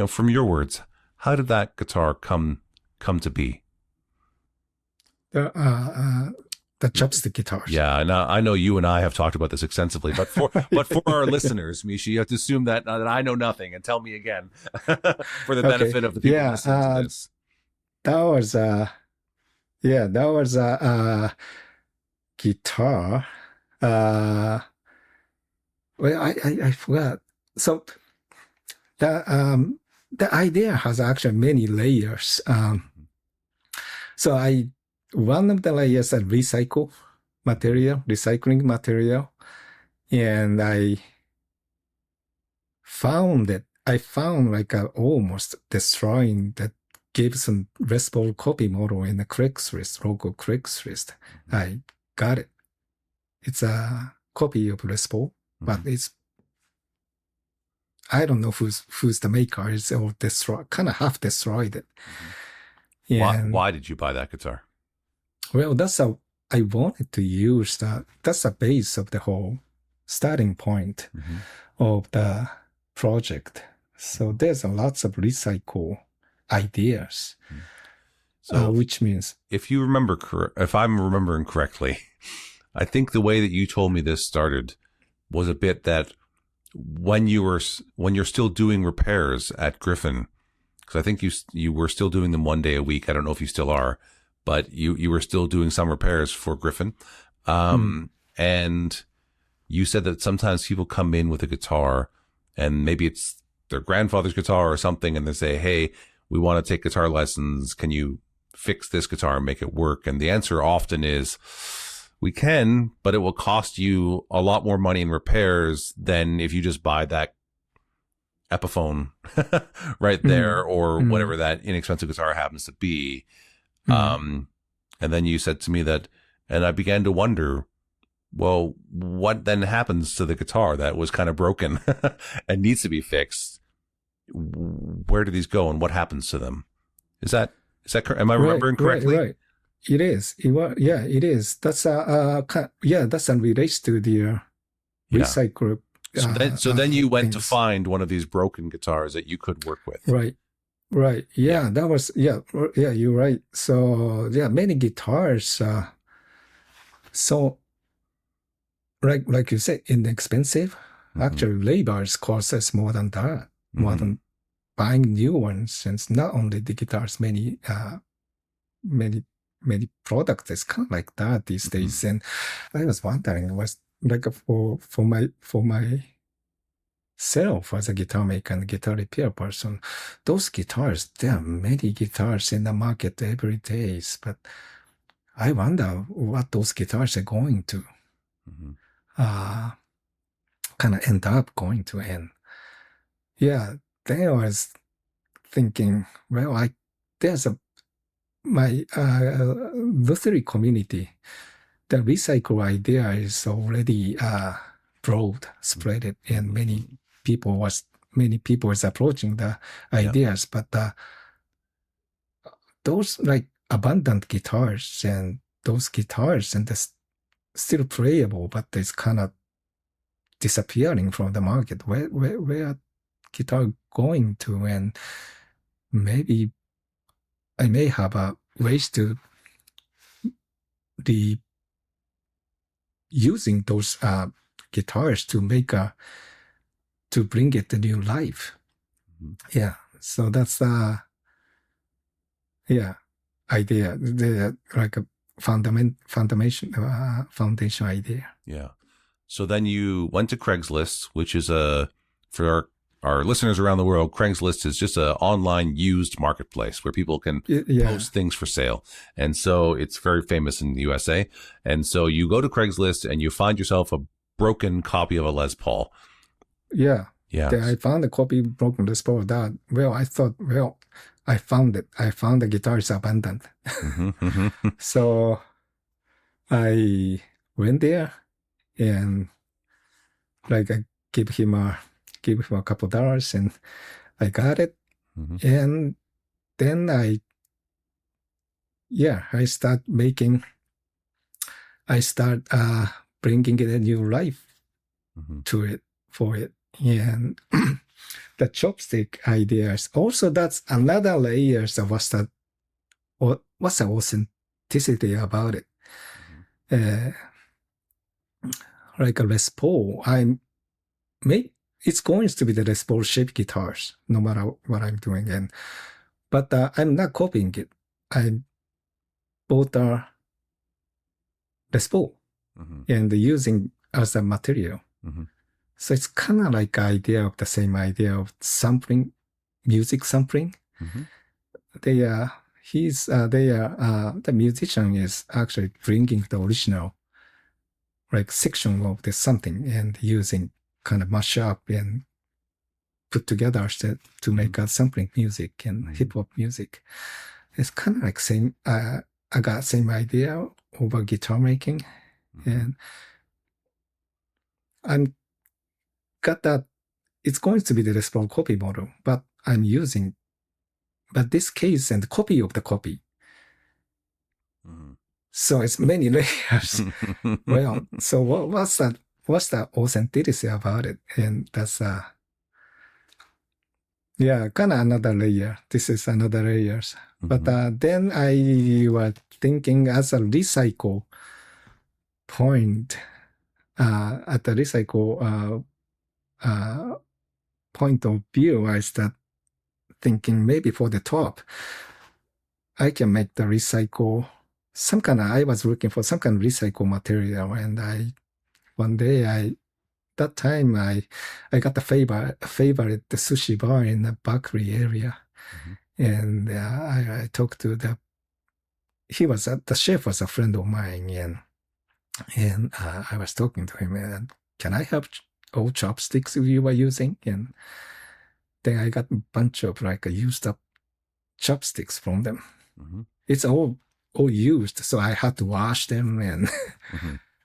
from your words, how did that guitar come to be? The chopstick guitars. Yeah, and I know you and I have talked about this extensively, but for our listeners, Michi, you have to assume that I know nothing, and tell me again for the benefit of the people listening to this. That was a guitar. Well, I forgot. So the idea has actually many layers. So one of the layers is recycling material, and I found like almost destroying that Gibson Les Paul copy model in the Craigslist, local Craigslist. I got it. It's a copy of Les Paul, but I don't know who's the maker. It's all destroyed, kind of half destroyed it. Why did you buy that guitar? Well, I wanted to use that's the base of the whole starting point of the project. So there's lots of recycle ideas, which means if I'm remembering correctly, I think the way that you told me this started was a bit that when you're still doing repairs at Gryphon, because I think you were still doing them 1 day a week. I don't know if you still are, but you were still doing some repairs for Gryphon. And you said that sometimes people come in with a guitar and maybe it's their grandfather's guitar or something, and they say, hey, we want to take guitar lessons. Can you fix this guitar and make it work? And the answer often is, we can, but it will cost you a lot more money in repairs than if you just buy that Epiphone right there, or whatever that inexpensive guitar happens to be. And then you said to me that, and I began to wonder, well, what then happens to the guitar that was kind of broken and needs to be fixed? Where do these go and what happens to them? Is that am I remembering correctly? Right. It is. It is. That's that's relates to the recycle. So then you went to find one of these broken guitars that you could work with. Right. Yeah, that was you're right. So many guitars. So like you said, inexpensive. Actually, labors cost us more than that. More than buying new ones. And not only the guitars, many products is kind of like that these days. And I was wondering, was like for myself as a guitar maker and guitar repair person, those guitars, there are many guitars in the market every day, but I wonder what those guitars are going to kind of end up going to end. Yeah, then I was thinking, well, there's my lutherie community, the recycle idea is already broad, spread it, and many people is approaching the ideas, but those like abundant guitars and those guitars and they're still playable, but it's kind of disappearing from the market. Where guitar going to? And maybe I may have a ways to using those guitars to to bring it a new life. Yeah, so that's idea. The like a foundation idea. Yeah. So then you went to Craigslist, which is for our listeners around the world, Craigslist is just an online used marketplace where people can post things for sale. And so it's very famous in the USA. And so you go to Craigslist and you find yourself a broken copy of a Les Paul. Yeah. I found a copy broken Les Paul that, I thought, I found it. I found the guitar is abandoned. So I went there and I gave him a couple $, and I got it. And then I start bringing it a new life for it. And the chopstick ideas, also that's another layer of what's the authenticity about it. Like a Les Paul, it's going to be the Les Paul shaped guitars, no matter what I'm doing. But I'm not copying it. I bought a Les Paul and using as a material. So it's kind of like the same idea of sampling, music sampling. The musician is actually bringing the original section of the something and using kind of mash up and put together to make a sampling music and hip hop music. It's kind of like same. I got same idea over guitar making, and I'm got that. It's going to be the Les Paul copy model, but I'm using, this case and copy of the copy. So it's many layers. So what's that? What's the authenticity about it? And that's kind of another layer. This is another layers. But then I was thinking as a recycle point, at the recycle point of view, I start thinking maybe for the top, I can make the recycle I was looking for some kind of recycle material, and one day that time I got the favorite the sushi bar in the bakery area, and I talked to the chef was a friend of mine, and I was talking to him, and can I have old chopsticks you were using? And then I got a bunch of like used up chopsticks from them. It's all used, so I had to wash them, and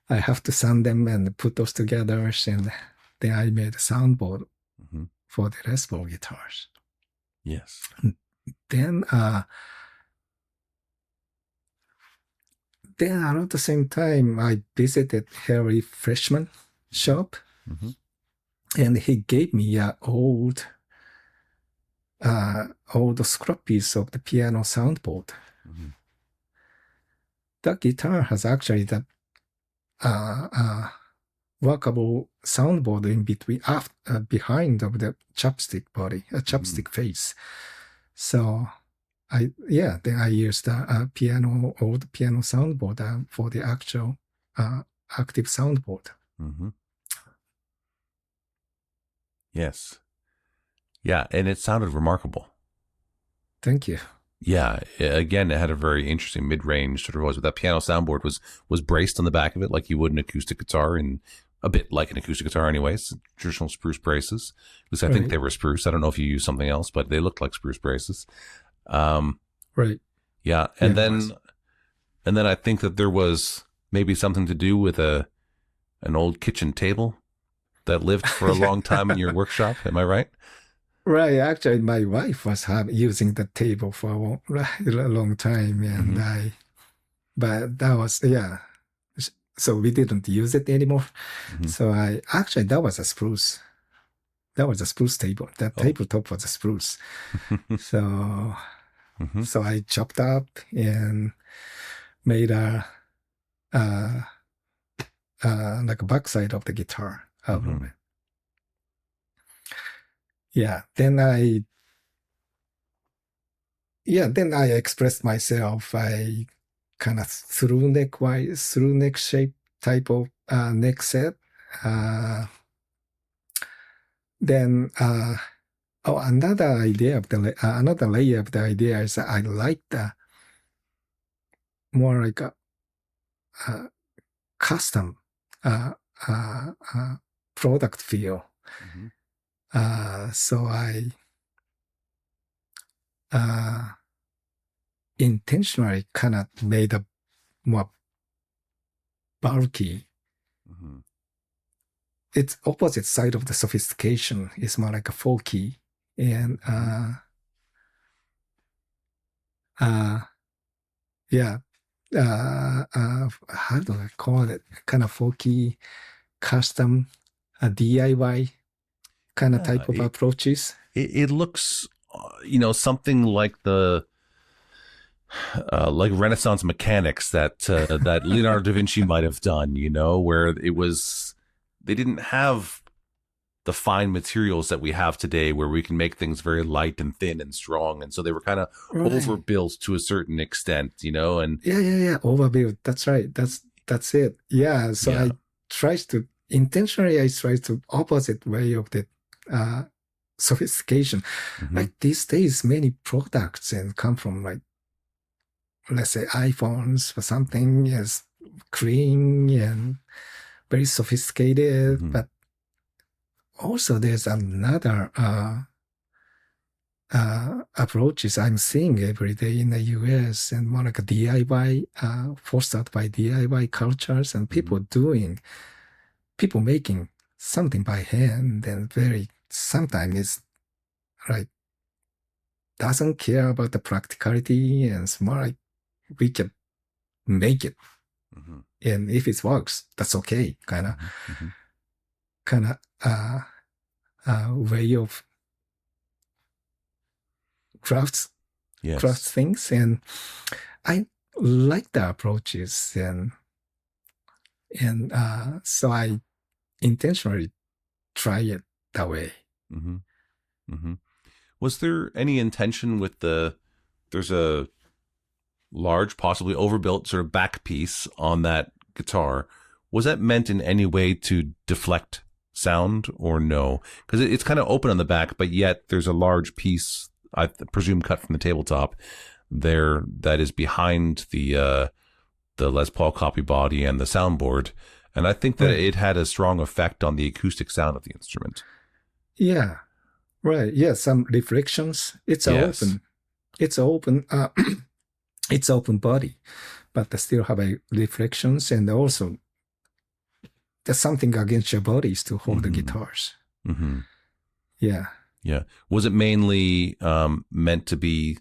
I have to sand them and put those together, and then I made a soundboard for the Les Paul guitars. Yes. Then around the same time, I visited Harry Freshman shop, and he gave me an old scrap piece of the piano soundboard. That guitar has actually the workable soundboard in between, behind of the chopstick body, a chopstick face. So then I used the old piano soundboard for the actual active soundboard. Yes. Yeah, and it sounded remarkable. Thank you. Yeah, again, it had a very interesting mid-range sort of voice, but that piano soundboard was braced on the back of it like you would an acoustic guitar, and a bit like an acoustic guitar anyways, traditional spruce braces. Because I think they were spruce. I don't know if you used something else, but they looked like spruce braces. Right. Yeah, and then I think that there was maybe something to do with an old kitchen table that lived for a long time in your workshop. Am I right? Right. Actually, my wife was using the table for a long time, and but that was, so we didn't use it anymore. So that was a spruce. That was a spruce table. That tabletop was a spruce. So, so I chopped up and made like a backside of the guitar out of it. Yeah. Then I expressed myself. I kind of through neck shape type of neck set. Then another idea of another layer of the idea is that I like the more like a custom product feel. So I intentionally kind of made a more bulky. It's opposite side of the sophistication. It's more like a folky, and how do I call it? Kind of folky, custom, DIY kind of type of approaches. It looks, something like the like Renaissance mechanics that that Leonardo da Vinci might have done, where they didn't have the fine materials that we have today, where we can make things very light and thin and strong, and so they were kind of overbuilt to a certain extent, and overbuilt. That's right. That's it. Yeah. So I try to opposite way of the sophistication. Like these days, many products and come from like, let's say iPhones or something is clean and very sophisticated, but also there's another approaches I'm seeing every day in the US, and more like a DIY, fostered by DIY cultures, and people making something by hand, and sometimes it's like doesn't care about the practicality, and it's more like we can make it, and if it works, that's okay, kind of way of crafts things, and I like the approaches, and And so I intentionally try it that way. Mm-hmm. Mm-hmm. Was there any intention with there's a large, possibly overbuilt sort of back piece on that guitar. Was that meant in any way to deflect sound or no? Because it's kind of open on the back, but yet there's a large piece, I presume cut from the tabletop there, that is behind the Les Paul copy body and the soundboard. And I think that it had a strong effect on the acoustic sound of the instrument. Yeah, right. Yeah, some reflections. It's open. It's open. It's open body, but they still have a reflections, and also there's something against your bodies to hold the guitars. Mm-hmm. Yeah. Yeah. Was it mainly meant to be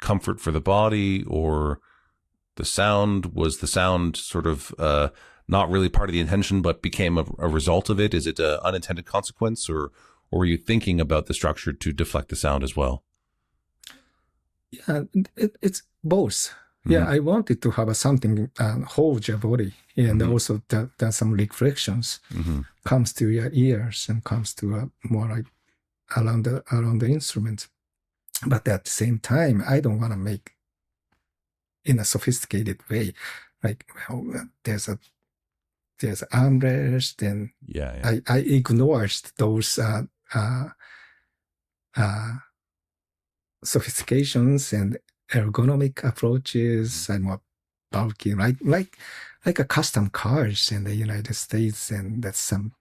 comfort for the body, or the sound? Was the sound sort of not really part of the intention, but became a result of it? Is it an unintended consequence, or were you thinking about the structure to deflect the sound as well? Yeah, it's both. Yeah, I wanted to have something hold your body, and also that some reflections comes to your ears and comes to more like around the instrument. But at the same time, I don't want to make in a sophisticated way. Like, well, there's armrest, and I ignored those sophistications and ergonomic approaches and more bulky, like a custom cars in the United States, and that's some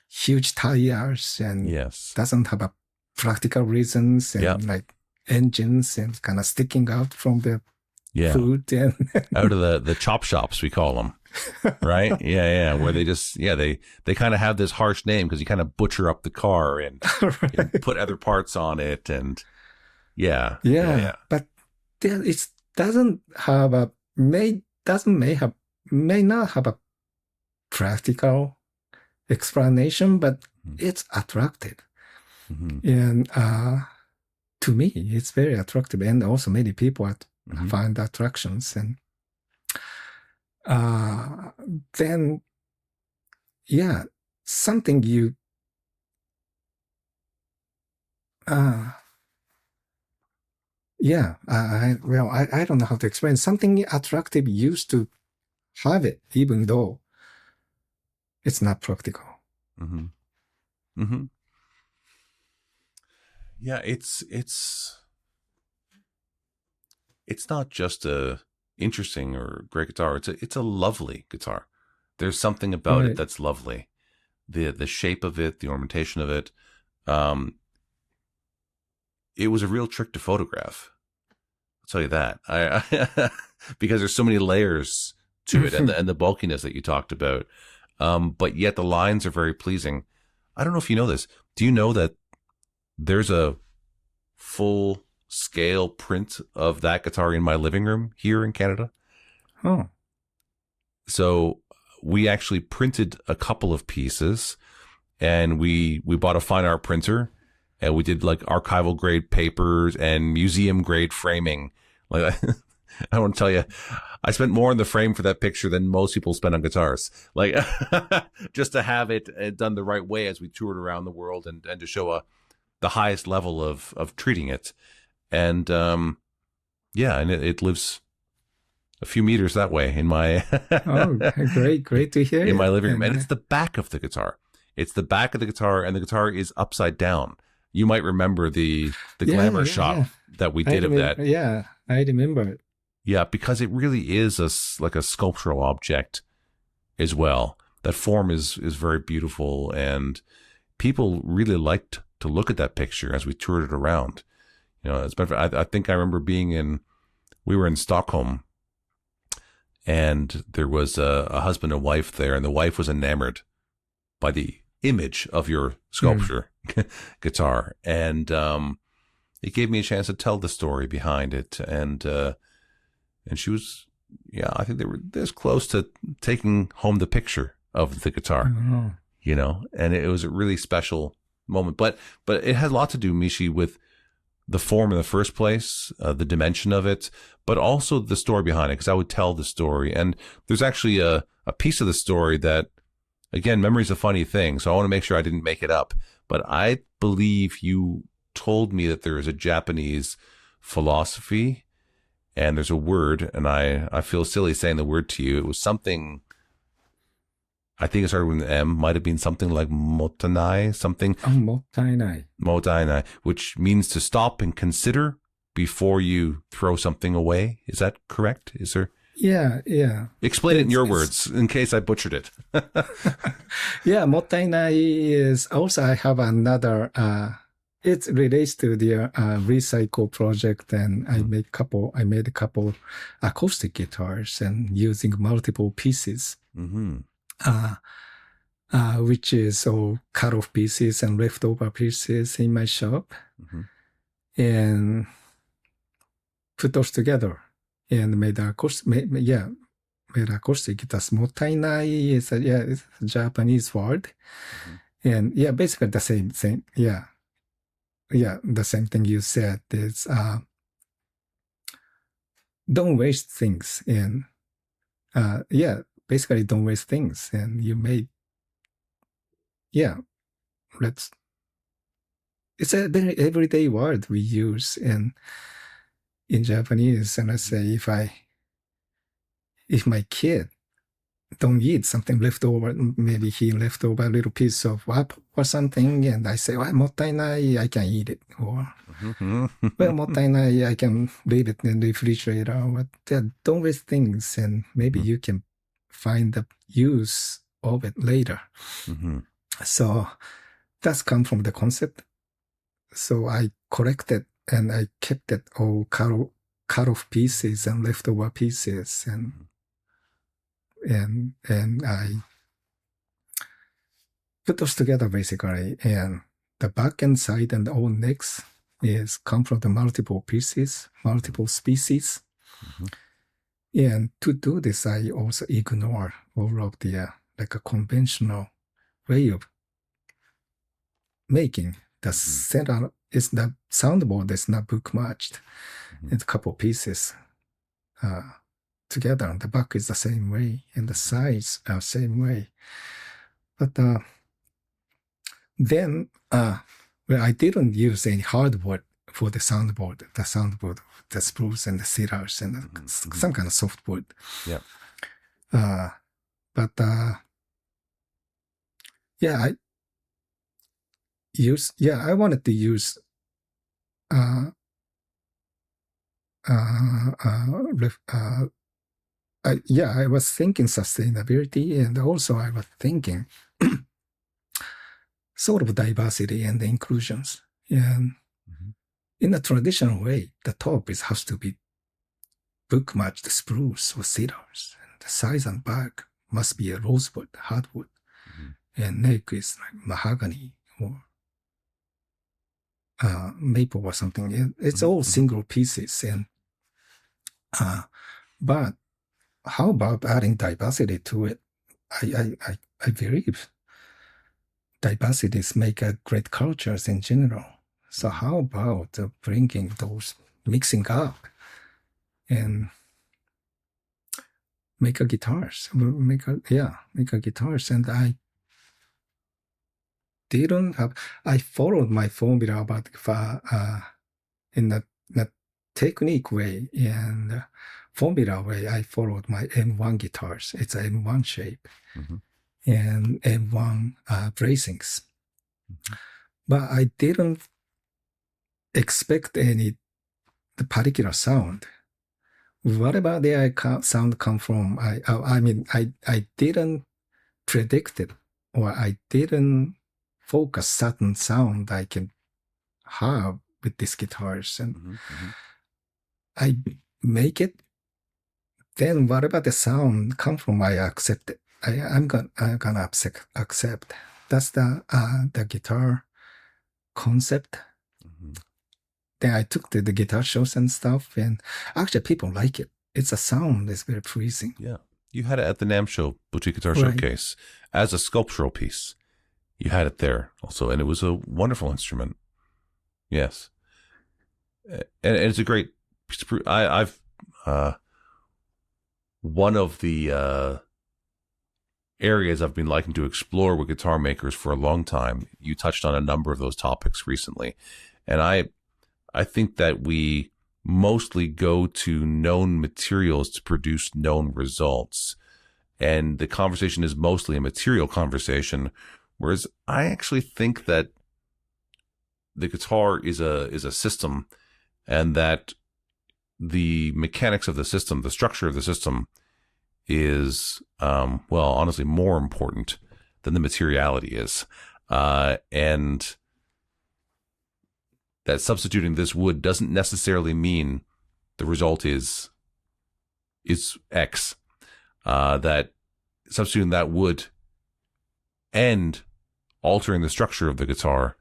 huge tires and doesn't have a practical reasons, and like engines and kind of sticking out from the food and out of the chop shops, we call them. Right? Where they just they kind of have this harsh name because you kind of butcher up the car and, and put other parts on it, and but it doesn't have a may not have a practical explanation, but it's attractive, and to me it's very attractive, and also many people find attractions, and then something you I don't know how to explain. Something attractive used to have it, even though it's not practical. Yeah, it's not just a interesting or great guitar. It's a lovely guitar. There's something about it that's lovely. The shape of it, the ornamentation of it. It was a real trick to photograph. I'll tell you that. I because there's so many layers to it, and the bulkiness that you talked about. But yet the lines are very pleasing. I don't know if you know this. Do you know that there's a full scale print of that guitar in my living room here in Canada? Oh. So we actually printed a couple of pieces, and we bought a fine art printer, and we did like archival grade papers and museum grade framing. Like I want to tell you, I spent more on the frame for that picture than most people spend on guitars. Like just to have it done the right way as we toured around the world, and to show the highest level of treating it. And and it lives a few meters that way in my great to hear in my living room. And it's the back of the guitar. It's the back of the guitar, and the guitar is upside down. You might remember the glamour shot that we did of that. Yeah, I remember it. Yeah, because it really is like a sculptural object as well. That form is very beautiful, and people really liked to look at that picture as we toured it around. You know, I think I remember we were in Stockholm, and there was a husband and wife there, and the wife was enamored by the image of your sculpture guitar, and it gave me a chance to tell the story behind it, and she was, I think they were this close to taking home the picture of the guitar, and it was a really special moment. But it had a lot to do, Michi, with the form in the first place, the dimension of it, but also the story behind it, because I would tell the story. And there's actually a piece of the story that, again, memory's a funny thing, so I want to make sure I didn't make it up. But I believe you told me that there is a Japanese philosophy, and there's a word, and I feel silly saying the word to you. It was something, I think it started with an M, might have been something like motanai, something. Oh, mottainai. Motainai, which means to stop and consider before you throw something away. Is that correct? Is there? Yeah, yeah. Explain it in your words, in case I butchered it. Yeah, mottainai is also, I have another, it relates to the recycle project, and I made a couple acoustic guitars and using multiple pieces. Mm-hmm. Which is all cut off pieces and leftover pieces in my shop, and put those together and made acoustic guitars. Mottainai is it's a Japanese word, and basically the same. The same thing you said is don't waste things, and basically don't waste things, and you made. It's a very everyday word we use in Japanese. And let's say if my kid don't eat something left over, maybe he left over a little piece of apple or something, and I say, well, mottainai, I can eat it. Or, well, mottainai, I can leave it in the refrigerator. But don't waste things, and maybe you can find the use of it later. So that's come from the concept. So I collected and I kept it all cut off pieces and leftover pieces, and I put those together basically. And the back and side and all necks is come from the multiple pieces, multiple species. And to do this, I also ignore all of the like a conventional way of making. The center is the soundboard is not book matched. It's a couple pieces together. The back is the same way, and the sides are same way. But then, I didn't use any hardwood for the soundboard. The spruce and the cedars and some kind of softwood. Yeah. But I wanted to use I was thinking sustainability, and also I was thinking sort of diversity and the inclusions. And in a traditional way, the top has to be book matched spruce or cedars. And the sides and back must be a rosewood, hardwood, and neck is like mahogany or maple or something. It's all single pieces. And but how about adding diversity to it? I believe diversities make a great cultures in general. So how about bringing those, mixing up and make a guitars. And I followed my formula about in the technique way and formula way. I followed my M1 guitars. It's an M1 shape and M1 bracings. But I didn't expect any the particular sound. Whatever the sound come from, I didn't predict it, or I didn't focus certain sound I can have with these guitars, and I make it. Then whatever the sound come from, I accept it. I'm gonna accept. That's the guitar concept. Then I took the guitar shows and stuff, and actually people like it. It's a sound that's very pleasing. Yeah. You had it at the NAMM show, Boutique Guitar Showcase, as a sculptural piece. You had it there also, and it was a wonderful instrument. Yes. And it's a great. I've one of the areas I've been liking to explore with guitar makers for a long time. You touched on a number of those topics recently, and I think that we mostly go to known materials to produce known results, and the conversation is mostly a material conversation. Whereas I actually think that the guitar is a system, and that the mechanics of the system, the structure of the system, is well, honestly, more important than the materiality is, and that substituting this wood doesn't necessarily mean the result is X. That substituting that wood and altering the structure of the guitar,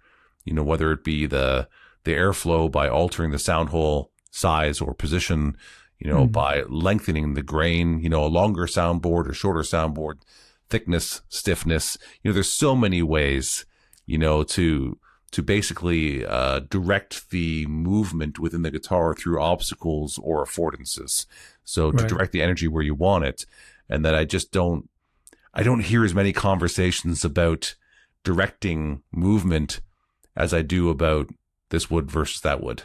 whether it be the airflow by altering the sound hole size or position, by lengthening the grain, a longer soundboard or shorter soundboard, thickness, stiffness. There's so many ways, to basically direct the movement within the guitar through obstacles or affordances. So to direct the energy where you want it. And that I don't hear as many conversations about directing movement as I do about this wood versus that wood.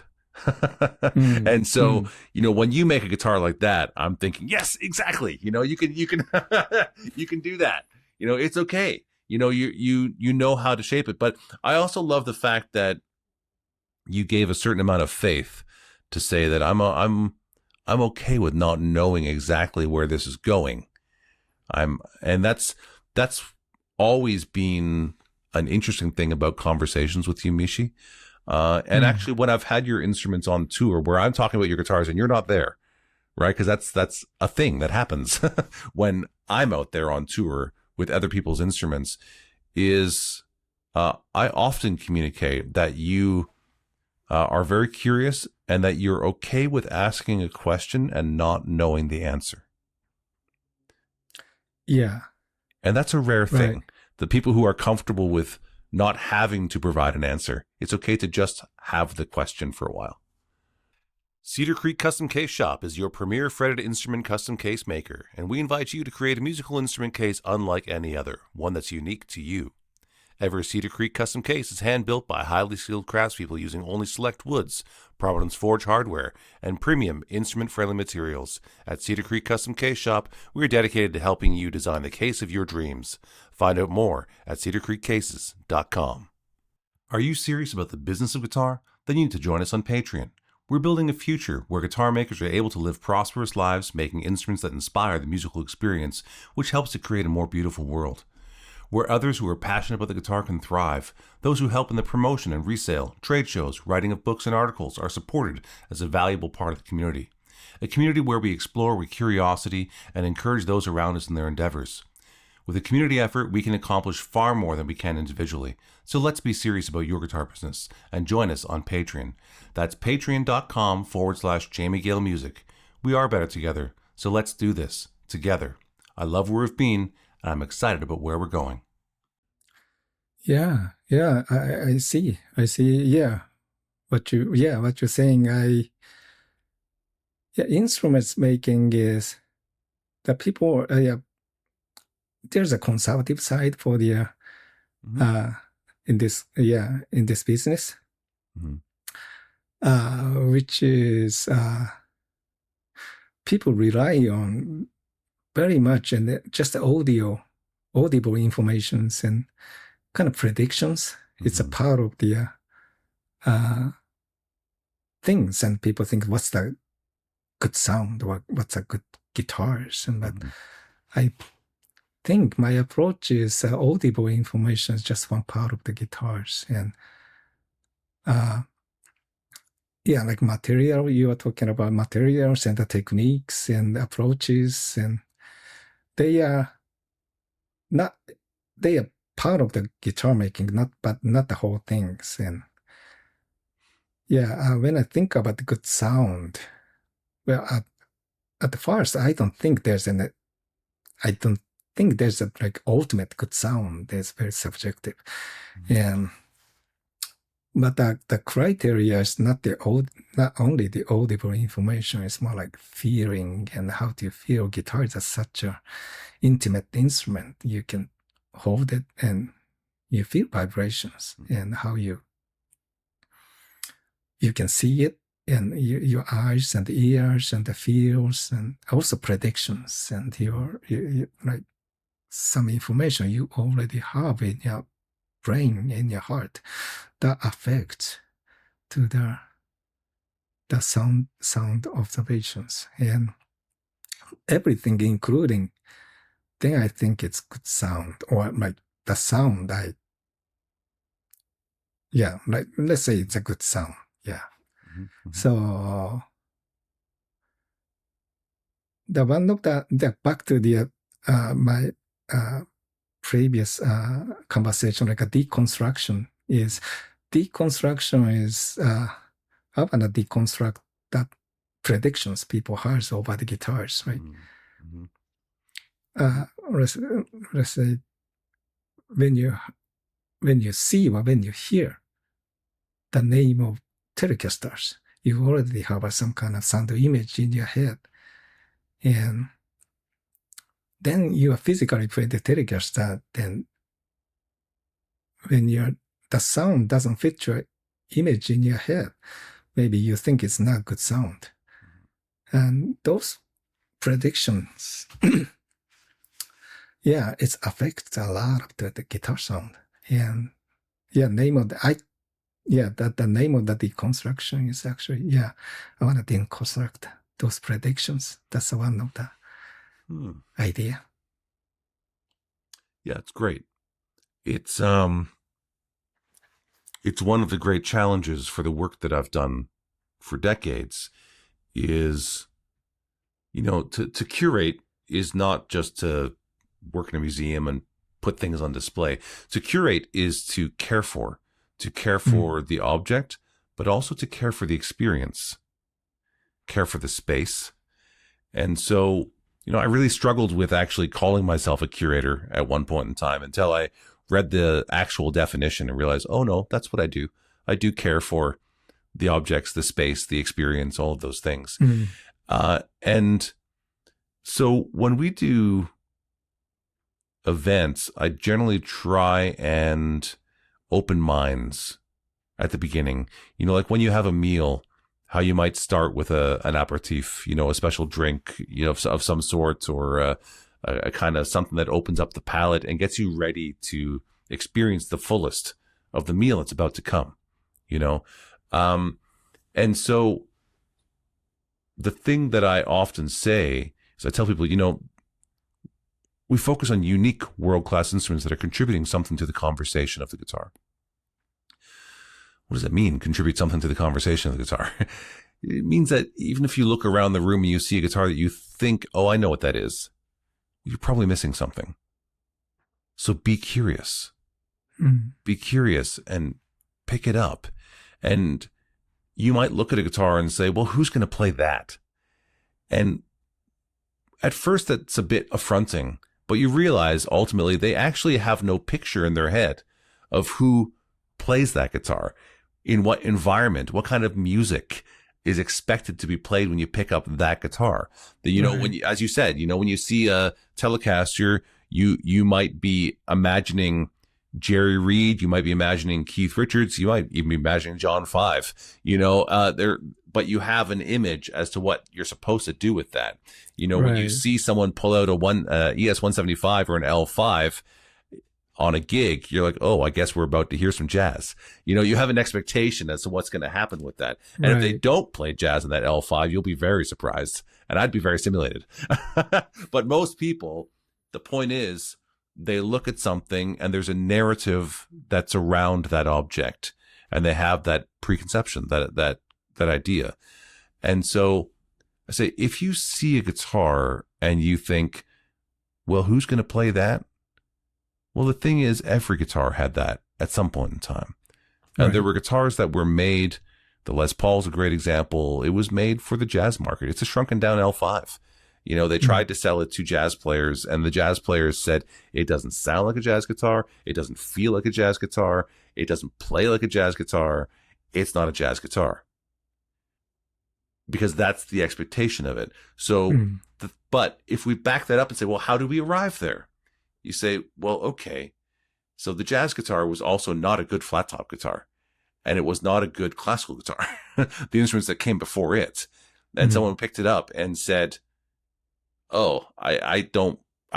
And so, when you make a guitar like that, I'm thinking, yes, exactly. You can, you can do that. It's okay. You know how to shape it. But I also love the fact that you gave a certain amount of faith to say that I'm okay with not knowing exactly where this is going. And that's always been an interesting thing about conversations with you, Michi. And actually, when I've had your instruments on tour, where I'm talking about your guitars and you're not there, right? Because that's a thing that happens when I'm out there on tour with other people's instruments. Is I often communicate that you are very curious and that you're okay with asking a question and not knowing the answer. Yeah. And that's a rare thing. The people who are comfortable with not having to provide an answer, it's okay to just have the question for a while. Cedar Creek Custom Case Shop is your premier fretted instrument custom case maker, and we invite you to create a musical instrument case unlike any other, one that's unique to you. Every Cedar Creek custom case is hand-built by highly skilled craftspeople using only select woods, Providence Forge hardware, and premium instrument-friendly materials. At Cedar Creek Custom Case Shop, we are dedicated to helping you design the case of your dreams. Find out more at cedarcreekcases.com. Are you serious about the business of guitar? Then you need to join us on Patreon. We're building a future where guitar makers are able to live prosperous lives making instruments that inspire the musical experience, which helps to create a more beautiful world. Where others who are passionate about the guitar can thrive, those who help in the promotion and resale, trade shows, writing of books and articles are supported as a valuable part of the community. A community where we explore with curiosity and encourage those around us in their endeavors. With a community effort, we can accomplish far more than we can individually. So let's be serious about your guitar business and join us on Patreon. That's patreon.com/Jamie Gale Music. We are better together, so let's do this together. I love where we've been, and I'm excited about where we're going. Yeah, I see. Yeah, what you're saying. Instruments making is the people. There's a conservative side for the in this business, which is people rely on very much and just audible informations and kind of predictions. It's a part of the things, and people think, what's the good sound or what's a good guitars? And but I think my approach is audible information is just one part of the guitars. And like material, you are talking about materials and the techniques and approaches, and they are part of the guitar making, but not the whole things. And when I think about the good sound, well, at first I don't think there's a like ultimate good sound. It's very subjective. And But the criteria is not only the audible information. It's more like feeling and how do you feel. Guitar is such a intimate instrument. You can hold it and you feel vibrations and how you can see it and your eyes and ears and the feels and also predictions and your like some information you already have in your brain, in your heart, that affects to the sound observations and everything, including. Then I think it's good sound, or like the sound. Like let's say it's a good sound. Yeah. Mm-hmm. So the one of the back to the my previous conversation, like a deconstruction is I want to deconstruct that predictions people has over the guitars, right? Mm-hmm. Let's say when you see or when you hear the name of Telecasters, you already have some kind of sound image in your head, and then you physically play the Telecaster. Then when the sound doesn't fit your image in your head, maybe you think it's not good sound, and those predictions. Yeah, it affects a lot of the guitar sound. And the name of the name of the deconstruction is actually, I want to deconstruct those predictions. That's one of the idea. Yeah, it's great. It's one of the great challenges for the work that I've done for decades is, to curate is not just to work in a museum and put things on display. To curate is to care for the object, but also to care for the experience, care for the space. And so, I really struggled with actually calling myself a curator at one point in time until I read the actual definition and realized, oh no, that's what I do. I do care for the objects, the space, the experience, all of those things. And so when we do events, I generally try and open minds at the beginning. Like when you have a meal, how you might start with an aperitif, a special drink, of some sort, or a kind of something that opens up the palate and gets you ready to experience the fullest of the meal that's about to come, and so the thing that I often say is I tell people, we focus on unique world-class instruments that are contributing something to the conversation of the guitar. What does that mean, contribute something to the conversation of the guitar? It means that even if you look around the room and you see a guitar that you think, oh, I know what that is, you're probably missing something. So be curious. Be curious and pick it up. And you might look at a guitar and say, well, who's going to play that? And at first that's a bit affronting, but you realize ultimately they actually have no picture in their head of who plays that guitar, in what environment, what kind of music is expected to be played when you pick up that guitar. That, when you, as you said, when you see a Telecaster, you might be imagining Jerry Reed, you might be imagining Keith Richards, you might even be imagining John Five, but you have an image as to what you're supposed to do with that. When you see someone pull out a ES 175 or an L5 on a gig, you're like, oh, I guess we're about to hear some jazz. You have an expectation as to what's going to happen with that. And if they don't play jazz in that L5, you'll be very surprised. And I'd be very stimulated. But most people, the point is, they look at something and there's a narrative that's around that object. And they have that preconception, that idea. And so I say, if you see a guitar and you think, well, who's going to play that? Well, the thing is, every guitar had that at some point in time. And there were guitars that were made, the Les Paul's a great example. It was made for the jazz market. It's a shrunken down L5. They tried to sell it to jazz players, and the jazz players said, it doesn't sound like a jazz guitar. It doesn't feel like a jazz guitar. it doesn't play like a jazz guitar, it's not a jazz guitar. Because that's the expectation of it. So, but if we back that up and say, well, how do we arrive there? You say, well, okay. So the jazz guitar was also not a good flat top guitar, and it was not a good classical guitar. The instruments that came before it, and someone picked it up and said, "Oh, I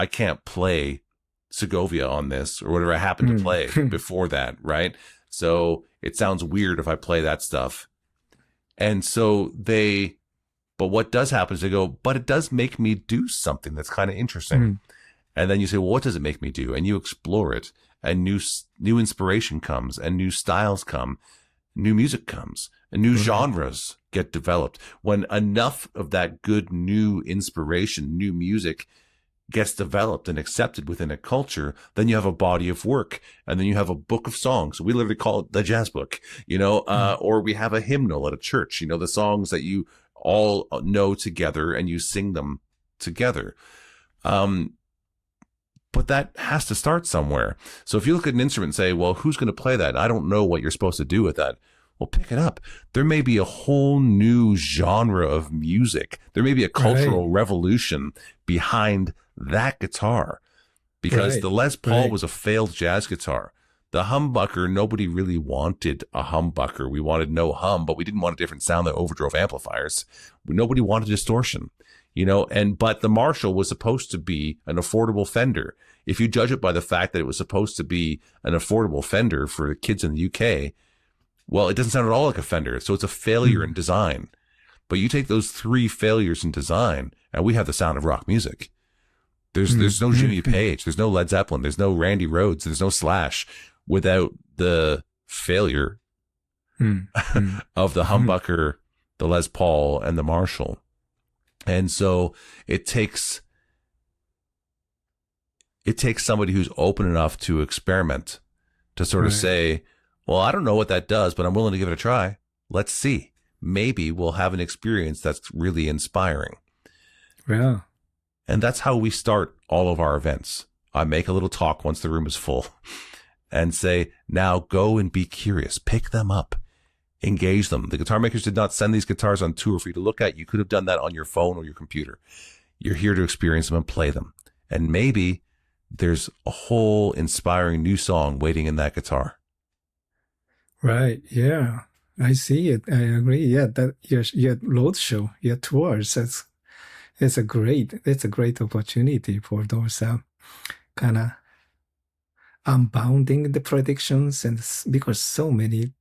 can't play Segovia on this or whatever I happened to play before that, right? So it sounds weird if I play that stuff." And so but what does happen is they go, but it does make me do something that's kind of interesting. And then you say, well, what does it make me do? And you explore it, and new inspiration comes, and new styles come, new music comes, and new genres get developed. When enough of that good new inspiration, new music gets developed and accepted within a culture, then you have a body of work, and then you have a book of songs. We literally call it the jazz book, or we have a hymnal at a church, the songs that you all know together and you sing them together. But that has to start somewhere. So if you look at an instrument and say, well, who's going to play that? I don't know what you're supposed to do with that. Well, pick it up. There may be a whole new genre of music. There may be a cultural revolution behind that guitar, because the Les Paul was a failed jazz guitar. The humbucker, nobody really wanted a humbucker. We wanted no hum, but we didn't want a different sound than overdrove amplifiers. Nobody wanted distortion, but the Marshall was supposed to be an affordable Fender. If you judge it by the fact that it was supposed to be an affordable Fender for kids in the UK, well, it doesn't sound at all like a Fender. So it's a failure in design. But you take those 3 failures in design, and we have the sound of rock music. There's no Jimmy Page, there's no Led Zeppelin, there's no Randy Rhoads, there's no Slash without the failure of the humbucker, the Les Paul, and the Marshall. And so it takes somebody who's open enough to experiment, to sort of say, well, I don't know what that does, but I'm willing to give it a try. Let's see. Maybe we'll have an experience that's really inspiring. Yeah. And that's how we start all of our events. I make a little talk once the room is full and say, now go and be curious. Pick them up. Engage them. The guitar makers did not send these guitars on tour for you to look at. You could have done that on your phone or your computer. You're here to experience them and play them. And maybe there's a whole inspiring new song waiting in that guitar. Right. Yeah. I see it. I agree. Yeah. That your road show, your tours, it's a great opportunity for those kind of unbounding the predictions, and because so many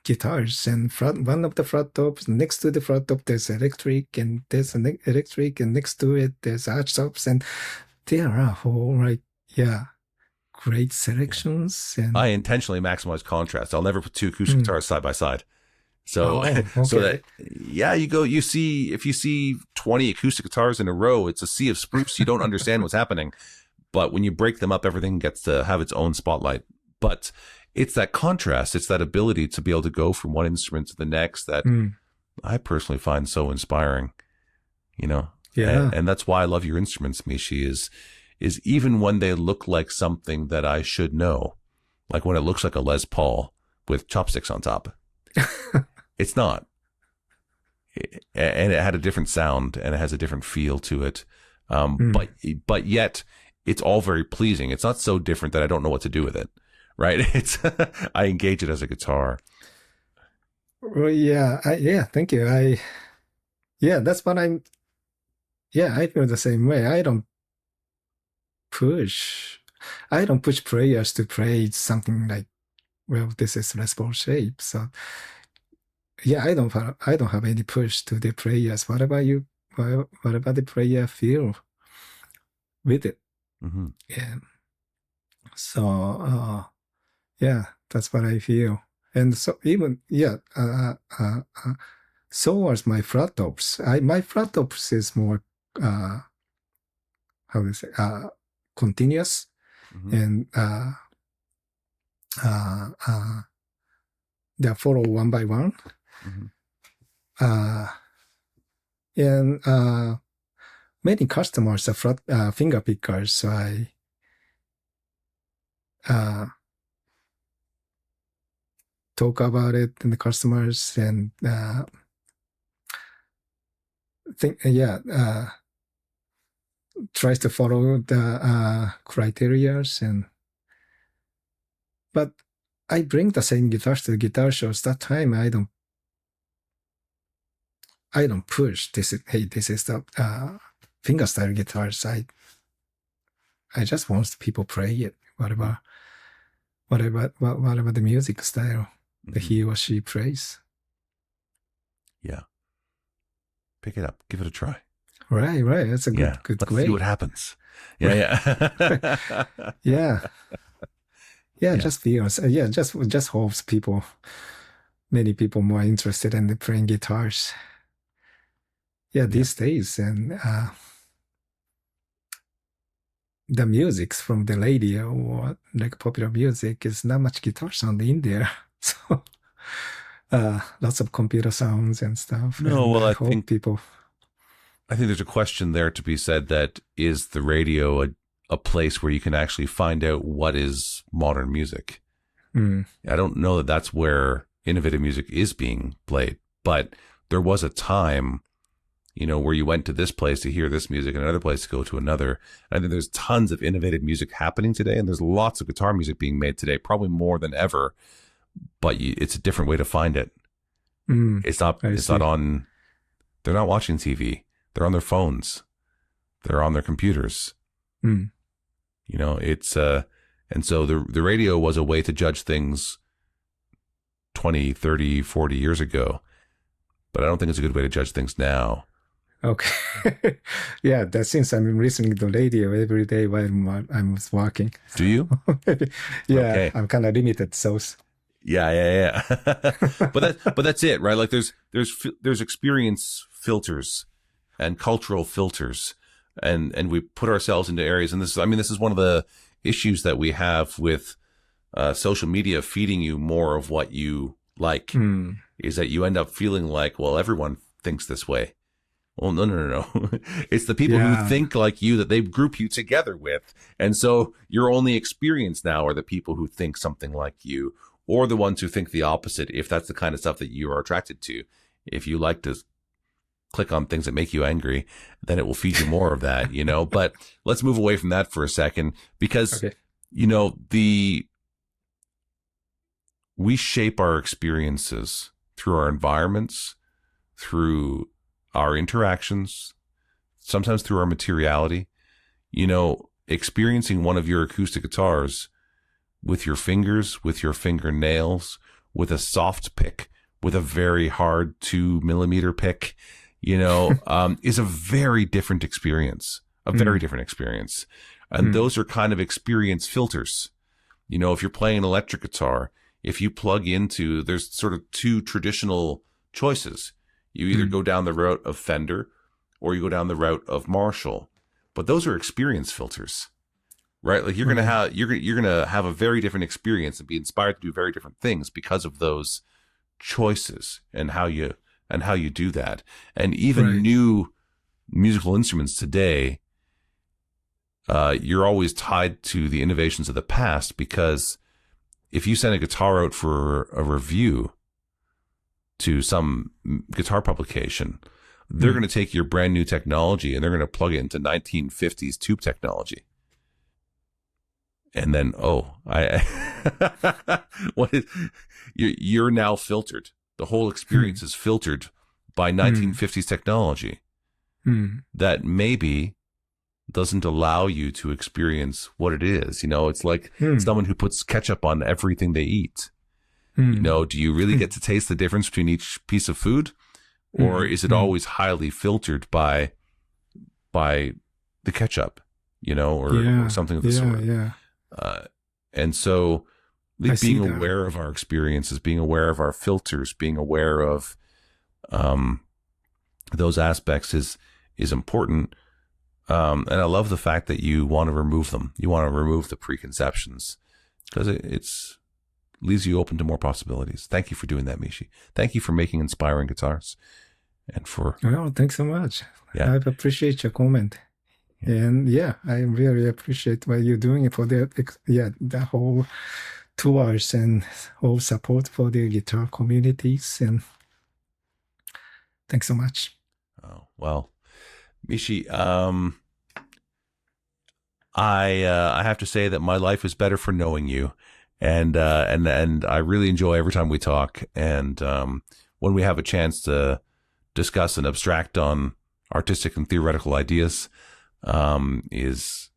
guitars, and one of the flat tops, next to the flat top there's electric, and there's an electric, and next to it there's arch tops, and there are whole great selections. And I intentionally maximize contrast. I'll never put 2 acoustic guitars side by side. So, so that, if you see 20 acoustic guitars in a row, it's a sea of spruce. You don't understand what's happening. But when you break them up, everything gets to have its own spotlight. But it's that contrast. It's that ability to be able to go from one instrument to the next that I personally find so inspiring, Yeah. And that's why I love your instruments, Michi, is even when they look like something that I should know, like when it looks like a Les Paul with chopsticks on top. It's not. And it had a different sound, and it has a different feel to it. But yet it's all very pleasing. It's not so different that I don't know what to do with it. Right? It's I engage it as a guitar. Well, thank you. That's what I feel the same way. I don't push players to play something like, well, this is Les Paul shape. So I don't have any push to the players. Whatever the player feel with it. Yeah. So that's what I feel. And so even so as my flat tops. My flat tops is more continuous, and they follow one by one. And many customers are flat finger pickers, so talk about it and the customers and tries to follow the criterias but I bring the same guitars to the guitar shows. That time I don't push this is the fingerstyle guitars. I just want people play it, whatever the music style that he or she plays. Yeah. Pick it up. Give it a try. Right. That's a good Let's way. see what happens. Yeah. Yeah. Just be honest. Just hopes many people more interested in playing guitars. These days and the music from the radio or like popular music is not much guitar sound in there. So lots of computer sounds and stuff. No, and well, I think there's a question there to be said that is the radio a place where you can actually find out what is modern music? I don't know that that's where innovative music is being played, but there was a time, where you went to this place to hear this music and another place to go to another. And I think there's tons of innovative music happening today, and there's lots of guitar music being made today, probably more than ever, but it's a different way to find it. It's not on, they're not watching TV. They're on their phones. They're on their computers. And so the radio was a way to judge things 20, 30, 40 years ago, but I don't think it's a good way to judge things now. Okay. That since I'm listening to radio every day while I'm walking. Do you? Okay. I'm kind of limited, so. Yeah. but that's it, right? Like there's experience filters and cultural filters, and we put ourselves into areas. And this is one of the issues that we have with social media feeding you more of what you like, is that you end up feeling like, well, everyone thinks this way. Well, no. It's the people who think like you that they group you together with. And so your only experience now are the people who think something like you, or the ones who think the opposite, if that's the kind of stuff that you are attracted to. If you like to click on things that make you angry, then it will feed you more of that, But let's move away from that for a second, because, we shape our experiences through our environments, through our interactions, sometimes through our materiality. Experiencing one of your acoustic guitars with your fingers, with your fingernails, with a soft pick, with a very hard 2mm pick, is a very different experience, And those are kind of experience filters. If you're playing an electric guitar, if you plug into, there's sort of two traditional choices. You either go down the route of Fender or you go down the route of Marshall, but those are experience filters, right? Like you're going to have a very different experience and be inspired to do very different things because of those choices and how you do that. And even new musical instruments today, you're always tied to the innovations of the past, because if you send a guitar out for a review to some guitar publication, they're going to take your brand new technology and they're going to plug it into 1950s tube technology. And then, you're now filtered. The whole experience is filtered by 1950s technology that maybe doesn't allow you to experience what it is. It's like someone who puts ketchup on everything they eat. Do you really get to taste the difference between each piece of food, or is it always highly filtered by the ketchup, or something of the sort? And so being aware of our experiences, being aware of our filters, being aware of those aspects is important. And I love the fact that you want to remove them. You want to remove the preconceptions, because it's leaves you open to more possibilities. Thank you for doing that, Michi. Thank you for making inspiring guitars. And for... Well, thanks so much. Yeah. I appreciate your comment. And I really appreciate what you're doing for the whole tours and all support for the guitar communities. And thanks so much. Oh, well, Michi, I have to say that my life is better for knowing you, and I really enjoy every time we talk, and when we have a chance to discuss and abstract on artistic and theoretical ideas, is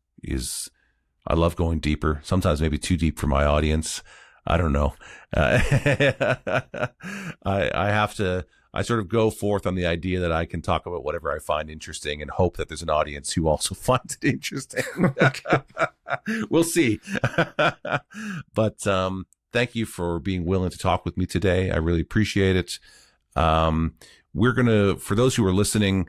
I love going deeper. Sometimes maybe too deep for my audience. I don't know. I sort of go forth on the idea that I can talk about whatever I find interesting and hope that there's an audience who also finds it interesting. We'll see. But thank you for being willing to talk with me today. I really appreciate it. We're going to, for those who are listening,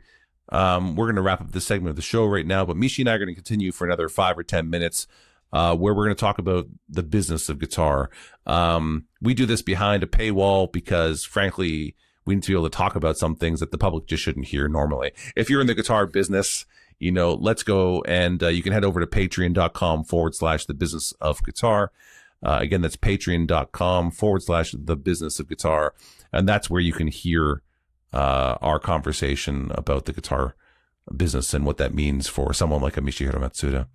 we're going to wrap up this segment of the show right now, but Michi and I are going to continue for another 5 or 10 minutes, where we're going to talk about the business of guitar. We do this behind a paywall because, frankly, we need to be able to talk about some things that the public just shouldn't hear normally. If you're in the guitar business, let's go and you can head over to patreon.com/the business of guitar. Again, that's patreon.com/the business of guitar. And that's where you can hear our conversation about the guitar business and what that means for someone like a Michihiro Matsuda.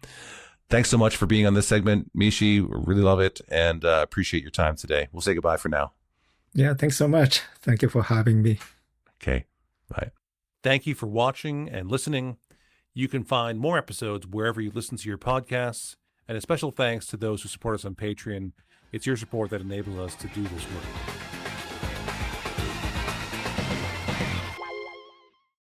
Thanks so much for being on this segment, Michi. Really love it and appreciate your time today. We'll say goodbye for now. Yeah, thanks so much. Thank you for having me. Okay, bye. Thank you for watching and listening. You can find more episodes wherever you listen to your podcasts. And a special thanks to those who support us on Patreon. It's your support that enables us to do this work.